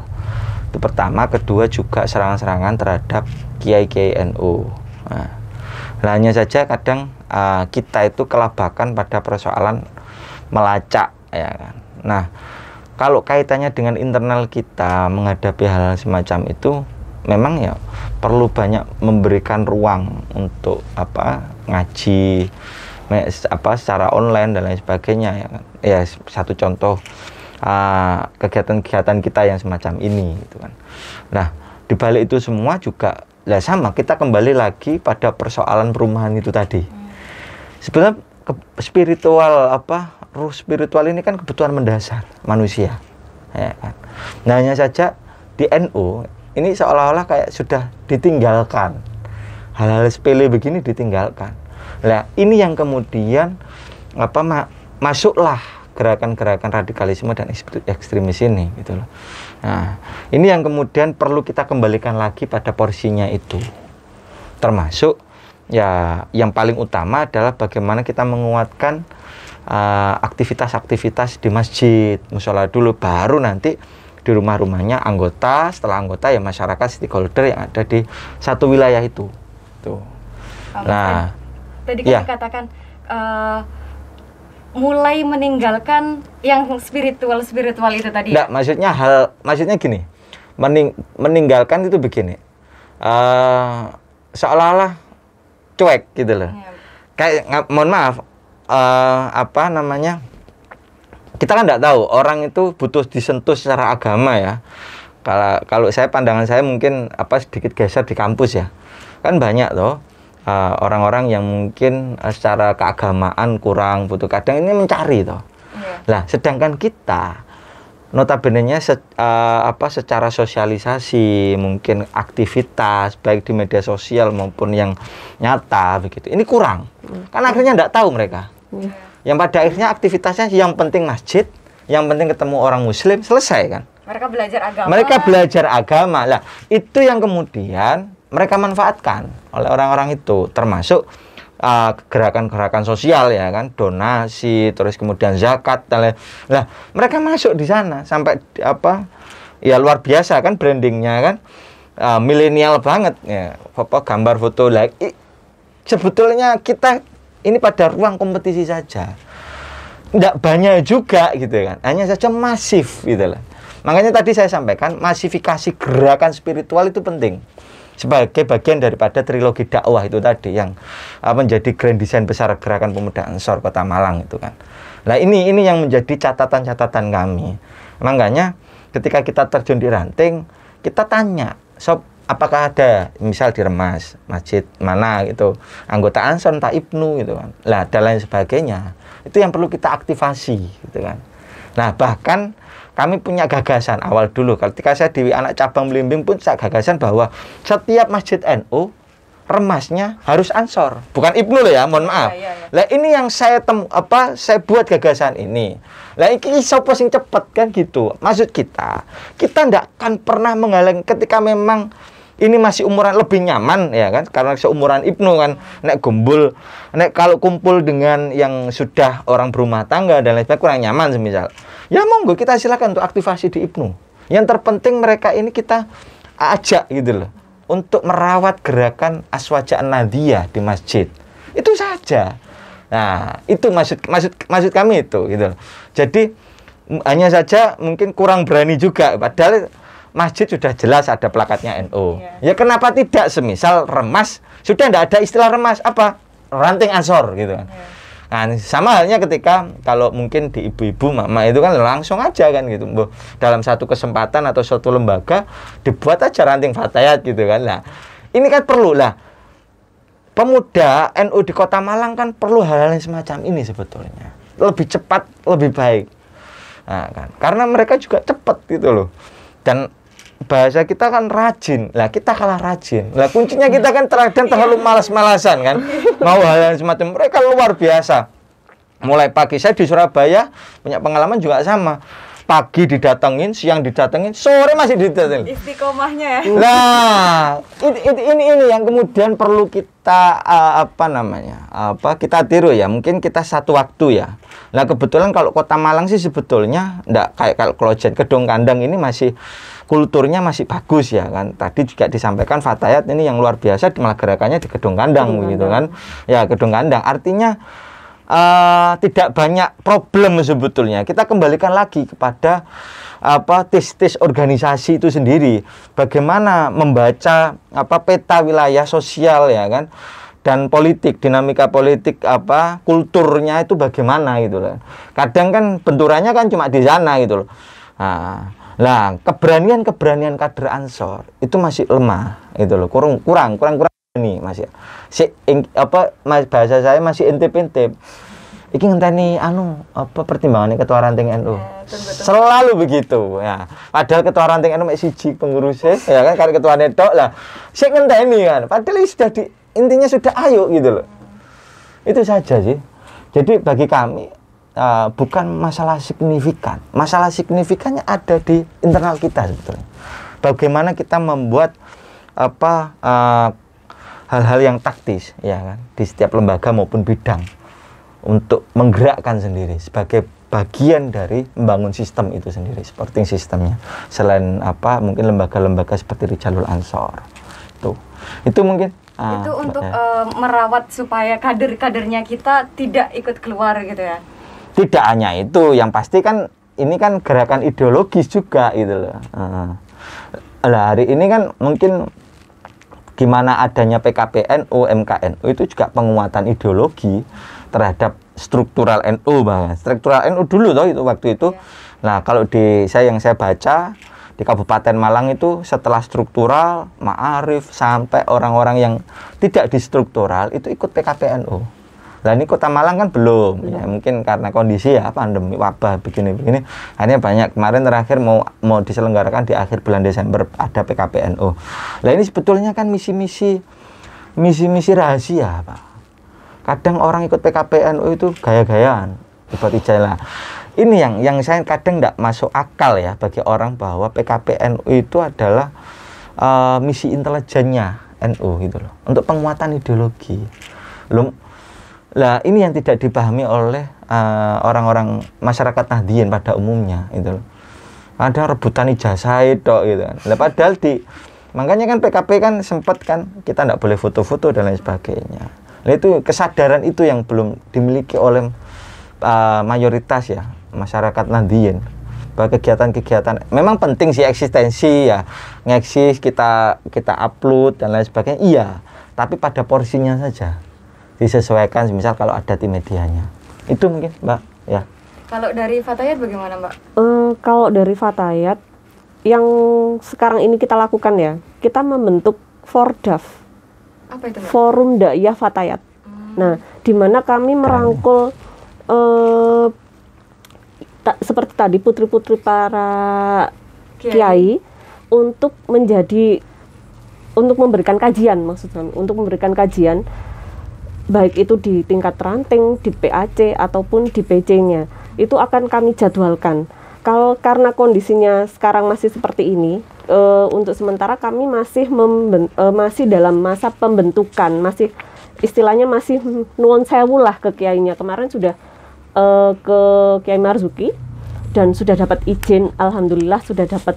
Itu pertama, kedua juga serangan-serangan terhadap kiai-kiai NU. Nah, hanya saja kadang kita itu kelabakan pada persoalan melacak ya kan. Nah, kalau kaitannya dengan internal kita menghadapi hal semacam itu, memang ya perlu banyak memberikan ruang untuk ngaji secara online dan lain sebagainya ya kan. Ya satu contoh kegiatan-kegiatan kita yang semacam ini gitu kan. Nah, di balik itu semua juga sama, kita kembali lagi pada persoalan perumahan itu tadi. Sebenarnya ruh spiritual ini kan kebutuhan mendasar manusia ya kan. Nah, hanya saja di NU ini seolah-olah kayak sudah ditinggalkan, hal-hal sepele begini ditinggalkan. Nah, ini yang kemudian masuklah gerakan-gerakan radikalisme dan ekstremis ini gitu loh. Nah, ini yang kemudian perlu kita kembalikan lagi pada porsinya itu. Termasuk ya yang paling utama adalah bagaimana kita menguatkan aktivitas-aktivitas di masjid, mushola dulu, baru nanti di rumah-rumahnya anggota, setelah anggota ya masyarakat stakeholder yang ada di satu wilayah itu. Tuh. Nah, tadi kan dikatakan mulai meninggalkan yang spiritual itu tadi. Enggak, maksudnya gini. Meninggalkan itu begini. Seolah-olah cuek gitu loh. Ya. Kayak mohon maaf, kita kan nggak tahu orang itu butuh disentuh secara agama ya. Kalau pandangan saya mungkin sedikit geser di kampus ya, kan banyak loh orang-orang yang mungkin secara keagamaan kurang butuh, kadang ini mencari toh. Lah, sedangkan kita notabene-nya secara sosialisasi, mungkin aktivitas baik di media sosial maupun yang nyata begitu. Ini kurang. Karena akhirnya enggak tahu mereka. Yang pada akhirnya aktivitasnya yang penting masjid, yang penting ketemu orang muslim, selesai kan. Mereka belajar agama. Mereka belajar agama. Lah, itu yang kemudian mereka manfaatkan oleh orang-orang itu, termasuk gerakan-gerakan sosial ya kan, donasi, terus kemudian zakat dan lain. Lah, mereka masuk di sana sampai ya luar biasa kan brandingnya kan, milenial banget ya, gambar foto lagi. Sebetulnya kita ini pada ruang kompetisi saja, nggak banyak juga gitu kan, hanya saja masif gitu lah. Makanya tadi saya sampaikan masifikasi gerakan spiritual itu penting sebagai bagian daripada trilogi dakwah itu tadi yang menjadi grand design besar gerakan pemuda Ansor Kota Malang itu kan. Nah ini yang menjadi catatan-catatan kami. Makanya ketika kita terjun di ranting, kita tanya, sob, apakah ada misal di Remas, masjid mana gitu, anggota Ansor entah Ibnu gitu kan. Lah dan lain sebagainya. Itu yang perlu kita aktivasi gitu kan. Nah bahkan kami punya gagasan awal dulu. Ketika saya di anak cabang Belimbing pun saya gagasan bahwa setiap masjid NU remasnya harus Ansor, bukan Ibnu loh ya, mohon maaf. Lah ini yang saya saya buat gagasan ini. Lah ini sopo sing cepet kan gitu. Maksud kita ndak akan pernah menghalang ketika memang ini masih umuran lebih nyaman ya kan, karena seumuran Ibnu kan, nek gumbul, nek kalau kumpul dengan yang sudah orang berumah tangga dan lain sebagainya kurang nyaman semisal. Ya monggo kita silakan untuk aktivasi di Ibnu. Yang terpenting mereka ini kita ajak gitu loh untuk merawat gerakan Aswaja An-Nadiyah di masjid. Itu saja. Nah, itu maksud kami itu gitu loh. Jadi hanya saja mungkin kurang berani juga padahal masjid sudah jelas ada plakatnya NU. Ya kenapa tidak semisal Remas sudah tidak ada istilah Remas, apa? Ranting Ansor gitu kan. Nah, sama halnya ketika kalau mungkin di ibu-ibu mama itu kan langsung aja kan gitu. Dalam satu kesempatan atau suatu lembaga dibuat aja ranting fatayat gitu kan. Nah, ini kan perlu lah. Pemuda NU di Kota Malang kan perlu hal-hal yang semacam ini sebetulnya. Lebih cepat, lebih baik. Nah, kan. Karena mereka juga cepat gitu loh. Dan bahasa kita kan rajin. Lah kita kalah rajin. Lah kuncinya kita kan terlalu malas-malasan kan. Mau hal yang semacam mereka luar biasa. Mulai pagi saya di Surabaya punya pengalaman juga sama. Pagi didatengin, siang didatengin, sore masih didatengin. Istiqomahnya ya. Nah, ini yang kemudian perlu kita kita tiru ya. Mungkin kita satu waktu ya. Nah, kebetulan kalau Kota Malang sih sebetulnya enggak kayak kalau Klojen, Kedung Kandang ini masih kulturnya masih bagus ya kan. Tadi juga disampaikan Fatayat ini yang luar biasa malah gerakannya di Kedung Kandang gitu kan. Ya, Kedung Kandang artinya tidak banyak problem sebetulnya. Kita kembalikan lagi kepada tes organisasi itu sendiri. Bagaimana membaca peta wilayah sosial ya kan, dan politik, dinamika politik kulturnya itu bagaimana gitu loh. Kadang kan benturannya kan cuma di sana gitu loh. Nah, keberanian kader Ansor itu masih lemah gitu loh. Kurang ini masih bahasa saya masih intip-intip. Iki ngenteni pertimbangan ketua ranting NU. Selalu begitu ya. Padahal ketua ranting NU mek siji pengurusnya ya kan, kalau ketua netok lah sik ngenteni kan. Padahal intinya sudah ayo gitu loh. Itu saja sih. Jadi bagi kami bukan masalah signifikan. Masalah signifikannya ada di internal kita sebetulnya. Bagaimana kita membuat hal-hal yang taktis ya kan di setiap lembaga maupun bidang untuk menggerakkan sendiri sebagai bagian dari membangun sistem itu sendiri, supporting sistemnya. Selain mungkin lembaga-lembaga seperti Rijalul Ansor itu mungkin itu untuk merawat supaya kader-kadernya kita tidak ikut keluar gitu ya. Tidak hanya itu, yang pasti kan ini kan gerakan ideologis juga gitu loh. Lah hari ini kan mungkin gimana adanya PKPNU, MKNU itu juga penguatan ideologi terhadap struktural NU bahkan. Struktural NU dulu toh itu waktu itu. Nah, kalau yang saya baca di Kabupaten Malang itu setelah struktural, ma'arif, sampai orang-orang yang tidak di struktural itu ikut PKPNU. Nah ini Kota Malang kan belum. Ya, mungkin karena kondisi ya pandemi wabah begini-begini, akhirnya banyak. Kemarin terakhir mau diselenggarakan di akhir bulan Desember ada PKPNU. Nah ini sebetulnya kan misi-misi rahasia, Pak. Kadang orang ikut PKPNU itu gaya-gayaan, buat ijazah. Ini yang saya kadang tidak masuk akal ya bagi orang bahwa PKPNU itu adalah misi intelijennya NU gitu loh, untuk penguatan ideologi. Lah ini yang tidak dipahami oleh orang-orang masyarakat Nahdien pada umumnya gitu loh. Ada rebutan ijazah itu gitu kan. Lah padahal makanya kan PKP kan sempat kan kita tidak boleh foto-foto dan lain sebagainya. Nah itu kesadaran itu yang belum dimiliki oleh mayoritas ya masyarakat Nahdien, bahwa kegiatan-kegiatan memang penting sih, eksistensi ya, ngeksis kita upload dan lain sebagainya, iya, tapi pada porsinya saja disesuaikan, misal kalau ada di medianya. Itu mungkin Mbak ya. Kalau dari Fatayat bagaimana Mbak? Kalau dari Fatayat yang sekarang ini kita lakukan ya, kita membentuk Fordaf. Apa itu Mbak? Forum Dakwah Fatayat. Nah, di mana kami merangkul seperti tadi putri-putri para kiai untuk memberikan kajian, maksudnya untuk memberikan kajian baik itu di tingkat ranting, di PAC ataupun di PC-nya. Itu akan kami jadwalkan. Karena kondisinya sekarang masih seperti ini, untuk sementara kami masih dalam masa pembentukan, masih istilahnya masih nuwun sewu lah ke kiainya. Kemarin sudah ke Kiai Marzuki dan sudah dapat izin, alhamdulillah sudah dapat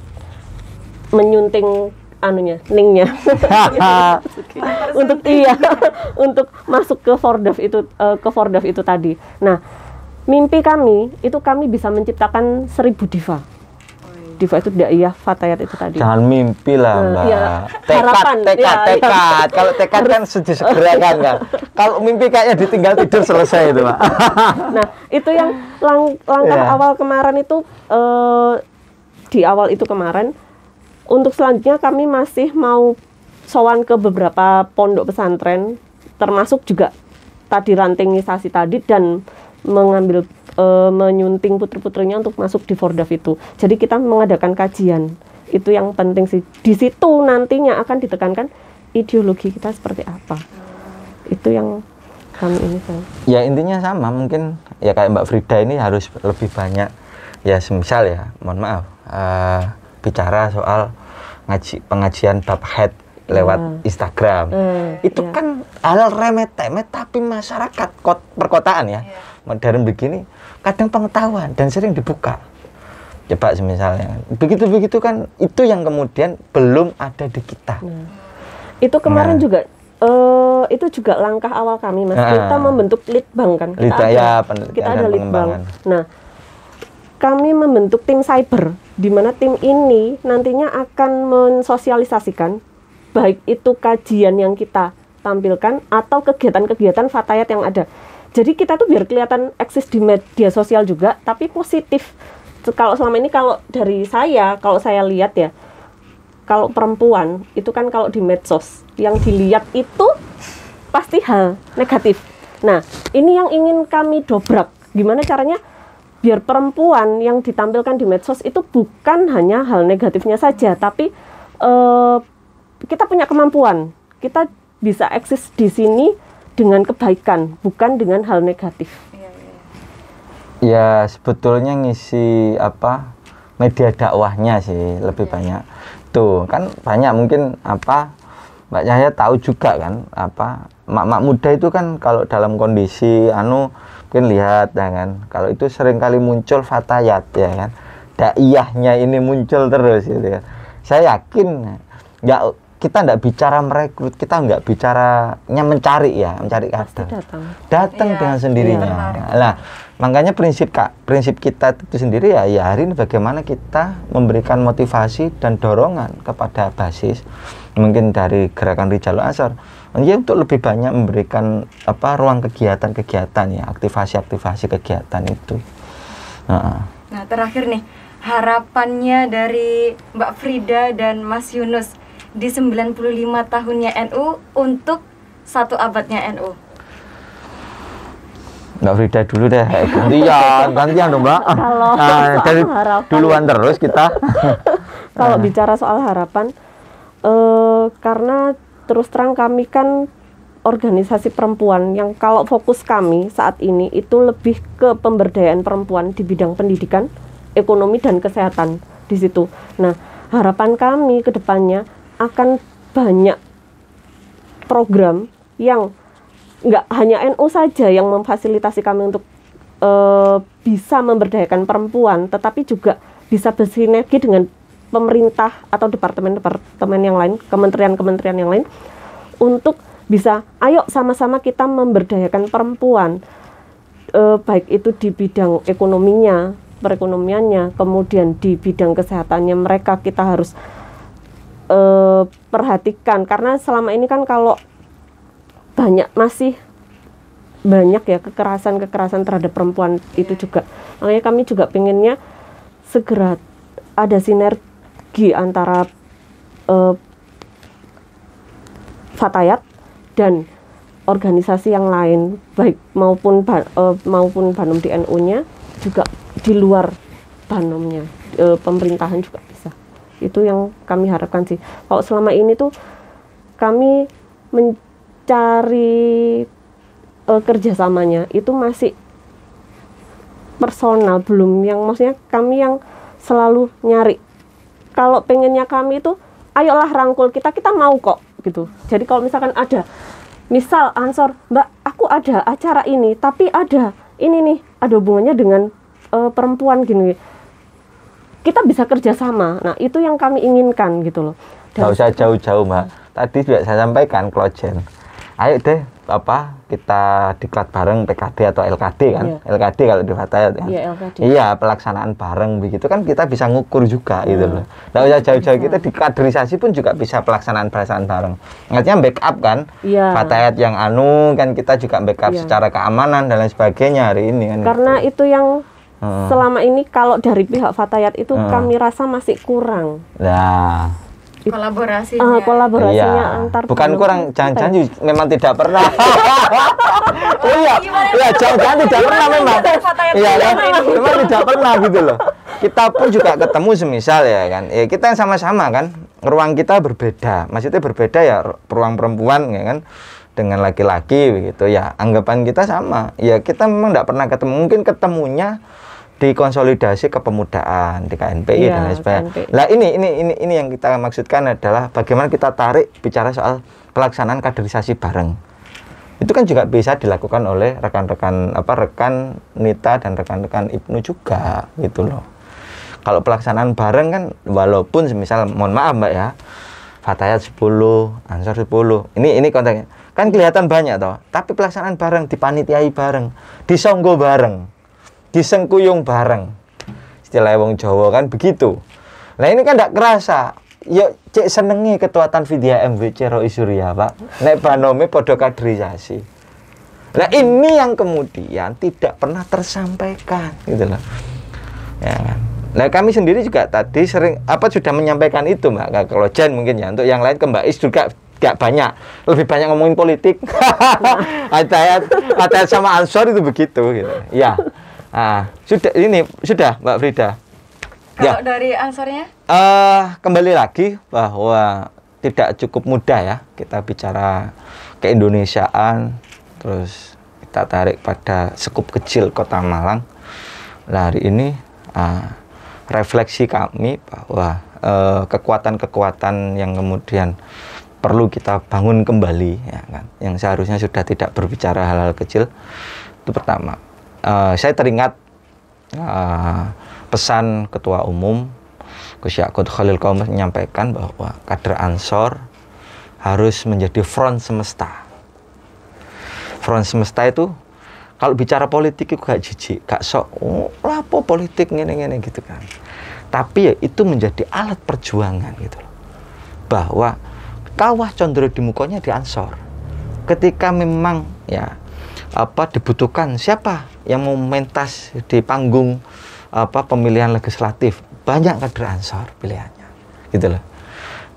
menyunting ningnya untuk masuk ke Fordaf itu tadi. Nah, mimpi kami itu kami bisa menciptakan 1000 diva. Diva itu dakwah Fatayat itu tadi. Jangan mimpi lah Mbak. Ya, tekad. Kalau tekad kan disegerakan kan. Kalau mimpi kayaknya ditinggal tidur selesai itu Pak. Nah itu yang langkah awal kemarin itu, di awal itu kemarin. Untuk selanjutnya kami masih mau sowan ke beberapa pondok pesantren, termasuk juga tadi rantingisasi tadi, dan mengambil menyunting putri-putrinya untuk masuk di Fordaf itu. Jadi kita mengadakan kajian. Itu yang penting sih. Di situ nantinya akan ditekankan ideologi kita seperti apa. Itu yang kami ini kan. Ya intinya sama, mungkin ya kayak Mbak Frida ini harus lebih banyak ya, semisal ya, mohon maaf, bicara soal pengajian bab haid lewat Instagram. Itu kan hal remeh-temeh, tapi masyarakat perkotaan ya, modern begini, kadang pengetahuan dan sering dibuka. Coba misalnya, begitu kan, itu yang kemudian belum ada di kita. Itu kemarin juga, itu juga langkah awal kami, Mas. Kita membentuk litbang kan. Kita ada litbang. Nah, kami membentuk tim cyber, di mana tim ini nantinya akan mensosialisasikan baik itu kajian yang kita tampilkan atau kegiatan-kegiatan Fatayat yang ada. Jadi kita tuh biar kelihatan eksis di media sosial juga, tapi positif. Kalau selama ini, kalau dari saya, kalau saya lihat ya, kalau perempuan itu kan kalau di medsos yang dilihat itu pasti hal negatif. Nah, ini yang ingin kami dobrak. Gimana caranya biar perempuan yang ditampilkan di medsos itu bukan hanya hal negatifnya saja, tapi kita punya kemampuan, kita bisa eksis di sini dengan kebaikan, bukan dengan hal negatif. Ya sebetulnya ngisi media dakwahnya sih lebih banyak. Tuh kan banyak mungkin Mbak Cahaya tahu juga kan mak-mak muda itu kan kalau dalam kondisi mungkin lihat ya kan, kalau itu sering kali muncul Fatayat ya kan, daiyahnya ini muncul terus gitu ya. Saya yakin kita nggak bicara merekrut, kita nggak bicaranya mencari kata, datang dengan sendirinya. Nah, makanya prinsip kita itu sendiri ya hari ini bagaimana kita memberikan motivasi dan dorongan kepada basis, mungkin dari gerakan Rijalul Ansor, untuk lebih banyak memberikan ruang kegiatan-kegiatan ya, aktivasi-aktivasi kegiatan itu. Nah terakhir nih, harapannya dari Mbak Frida dan Mas Yunus di 95 tahunnya NU untuk 1 abadnya NU. Mbak Frida dulu deh, gantian dong Mbak. Kalau Dari soal harapan, duluan terus kita. kalau bicara soal harapan, karena terus terang kami kan organisasi perempuan yang kalau fokus kami saat ini itu lebih ke pemberdayaan perempuan di bidang pendidikan, ekonomi dan kesehatan di situ. Nah, harapan kami ke depannya akan banyak program yang nggak hanya NU saja yang memfasilitasi kami untuk bisa memberdayakan perempuan, tetapi juga bisa bersinergi dengan pemerintah atau departemen-departemen yang lain, kementerian-kementerian yang lain, untuk bisa, ayo sama-sama kita memberdayakan perempuan, baik itu di bidang ekonominya, perekonomiannya, kemudian di bidang kesehatannya mereka kita harus perhatikan, karena selama ini kan kalau masih banyak ya kekerasan terhadap perempuan itu juga. Makanya kami juga pengennya segera ada sinergi antara Fatayat dan organisasi yang lain, baik maupun Banom di NU-nya, juga di luar Banomnya, pemerintahan juga bisa. Itu yang kami harapkan sih. Kalau selama ini tuh kami mencari kerjasamanya itu masih personal, belum yang maksudnya kami yang selalu nyari. Kalau pengennya kami itu, ayolah rangkul kita mau kok gitu. Jadi kalau misalkan ada, misal Ansor, Mbak, aku ada acara ini, tapi ada ini nih, ada hubungannya dengan perempuan gini, kita bisa kerjasama. Nah itu yang kami inginkan gitu loh. Gak usah jauh-jauh Mbak. Tadi juga saya sampaikan Klojen. Ayo deh, kita diklat bareng PKD atau LKD kan? Iya. LKD kalau di Fatayat ya. Iya, LKD. Iya, pelaksanaan bareng begitu kan kita bisa ngukur juga gitu loh. Gak usah jauh-jauh, kita di kaderisasi pun juga bisa pelaksanaan bareng. Artinya backup kan? Iya. Fatayat yang kan kita juga backup secara keamanan dan lain sebagainya hari ini kan. Karena itu yang selama ini kalau dari pihak Fatayat itu kami rasa masih kurang. Nah, kolaborasinya antar bukan kurang, jangan-jangan memang tidak pernah. Iya, jangan tidak pernah memang. Iya, memang tidak pernah gitu loh. Kita pun juga ketemu semisal ya kan. Ya kita yang sama-sama kan, ruang kita berbeda. Maksudnya berbeda ya, ruang perempuan ya kan dengan laki-laki begitu ya. Anggapan kita sama. Ya kita memang tidak pernah ketemu. Mungkin ketemunya di konsolidasi kepemudaan di KNPI dan lain sebagainya. Nah ini yang kita maksudkan adalah bagaimana kita tarik bicara soal pelaksanaan kaderisasi bareng. Itu kan juga bisa dilakukan oleh rekan Nita dan rekan-rekan Ibnu juga gitu loh. Kalau pelaksanaan bareng kan walaupun semisal mohon maaf Mbak ya, Fatayat 10, Ansor 10. Ini konteksnya. Kan kelihatan banyak toh, tapi pelaksanaan bareng, dipanitiai bareng, disonggo bareng, disengkuyung bareng, istilah wong Jawa kan begitu. Nah ini kan tidak kerasa. Ya cek senengi ketua Tanfidiyah MWC Roi Surya Pak, nek Banome podo kaderisasi. Nah ini yang kemudian tidak pernah tersampaikan gitu loh. Ya kan. Nah kami sendiri juga tadi sering sudah menyampaikan itu Mbak, kalau Jen mungkin ya, untuk yang lain ke Mbak Is juga gak banyak, lebih banyak ngomongin politik. Atayat sama Ansor itu begitu gitu. Ya. Nah, sudah Mbak Frida. Kalau dari Ansornya? Kembali lagi bahwa tidak cukup mudah ya kita bicara keindonesiaan, terus kita tarik pada sekup kecil Kota Malang. Nah, hari ini refleksi kami bahwa kekuatan-kekuatan yang kemudian perlu kita bangun kembali ya kan, yang seharusnya sudah tidak berbicara hal-hal kecil. Itu pertama. Saya teringat pesan Ketua Umum Gus Yakut Khalil Qaumas menyampaikan bahwa kader Ansor harus menjadi front semesta. Front semesta itu kalau bicara politik itu gak jijik, gak sok lapo politik ngene-ngene gitu kan. Tapi ya itu menjadi alat perjuangan gitu loh. Bahwa kawah condro di mukanya di Ansor. Ketika memang ya dibutuhkan siapa yang mau mentas di panggung pemilihan legislatif banyak kader Ansor pilihannya, gitu loh.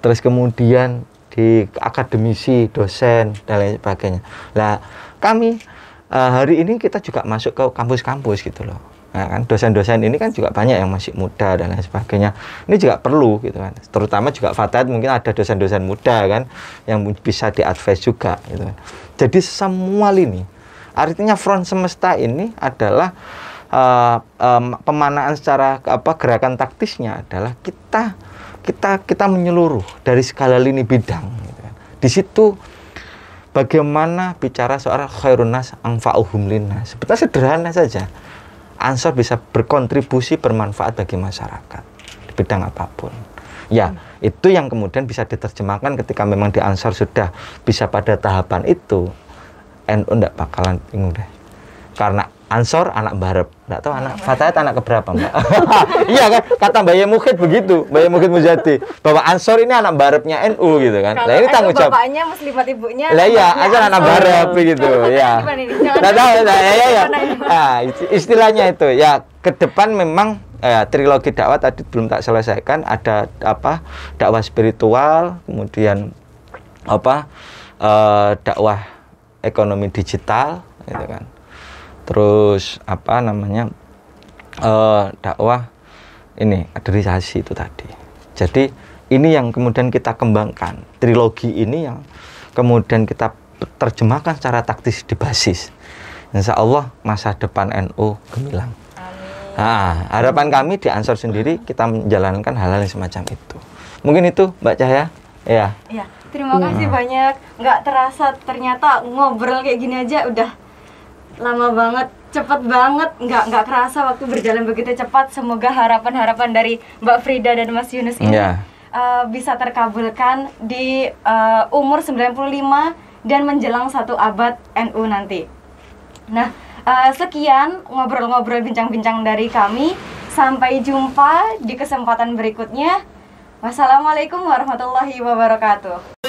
Terus kemudian di akademisi, dosen dan lain sebagainya. Lah kami hari ini kita juga masuk ke kampus-kampus gitu loh. Nah, kan dosen-dosen ini kan juga banyak yang masih muda dan lain sebagainya. Ini juga perlu gitu kan. Terutama juga Fatayat mungkin ada dosen-dosen muda kan yang bisa di-advise juga gitu kan. Jadi semua lini. Artinya front semesta ini adalah pemanaan secara gerakan taktisnya adalah kita menyeluruh dari segala lini bidang gitu kan. Di situ bagaimana bicara soal khairun nas anfa'uhum linnas. Sebetulnya sederhana saja. Ansor bisa berkontribusi bermanfaat bagi masyarakat di bidang apapun. Ya, itu yang kemudian bisa diterjemahkan ketika memang di Ansor sudah bisa pada tahapan itu. NU enggak bakalan bingung deh. Karena Ansor anak barep, enggak tahu anak Fatayat anak keberapa, Mbak. Iya kan? Kata Mbak Yemukhid begitu, Mbak Yemukhid Mujadi, bahwa Ansor ini anak barepnya NU gitu kan. Lah ini tanggung jawab. Bapaknya muslimat, ibunya. Lah iya, Ansor anak barep begitu, ya. Enggak tahu ya. Nah, istilahnya itu ya ke depan memang trilogi dakwah tadi belum tak selesaikan, ada dakwah spiritual, kemudian dakwah ekonomi digital gitu kan. Terus dakwah ini kaderisasi itu tadi. Jadi ini yang kemudian kita kembangkan. Trilogi ini yang kemudian kita terjemahkan secara taktis di basis. Insya Allah masa depan NU gemilang. Nah, harapan kami di Ansor sendiri kita menjalankan hal-hal yang semacam itu. Mungkin itu Mbak Cahya. Ya. Iya. Terima kasih banyak. Nggak terasa ternyata ngobrol kayak gini aja udah lama banget, cepet banget, nggak kerasa waktu berjalan begitu cepat. Semoga harapan-harapan dari Mbak Frida dan Mas Yunus ini bisa terkabulkan di umur 95 dan menjelang 1 abad NU nanti. Nah, sekian ngobrol-ngobrol bincang-bincang dari kami. Sampai jumpa di kesempatan berikutnya. Wassalamualaikum warahmatullahi wabarakatuh.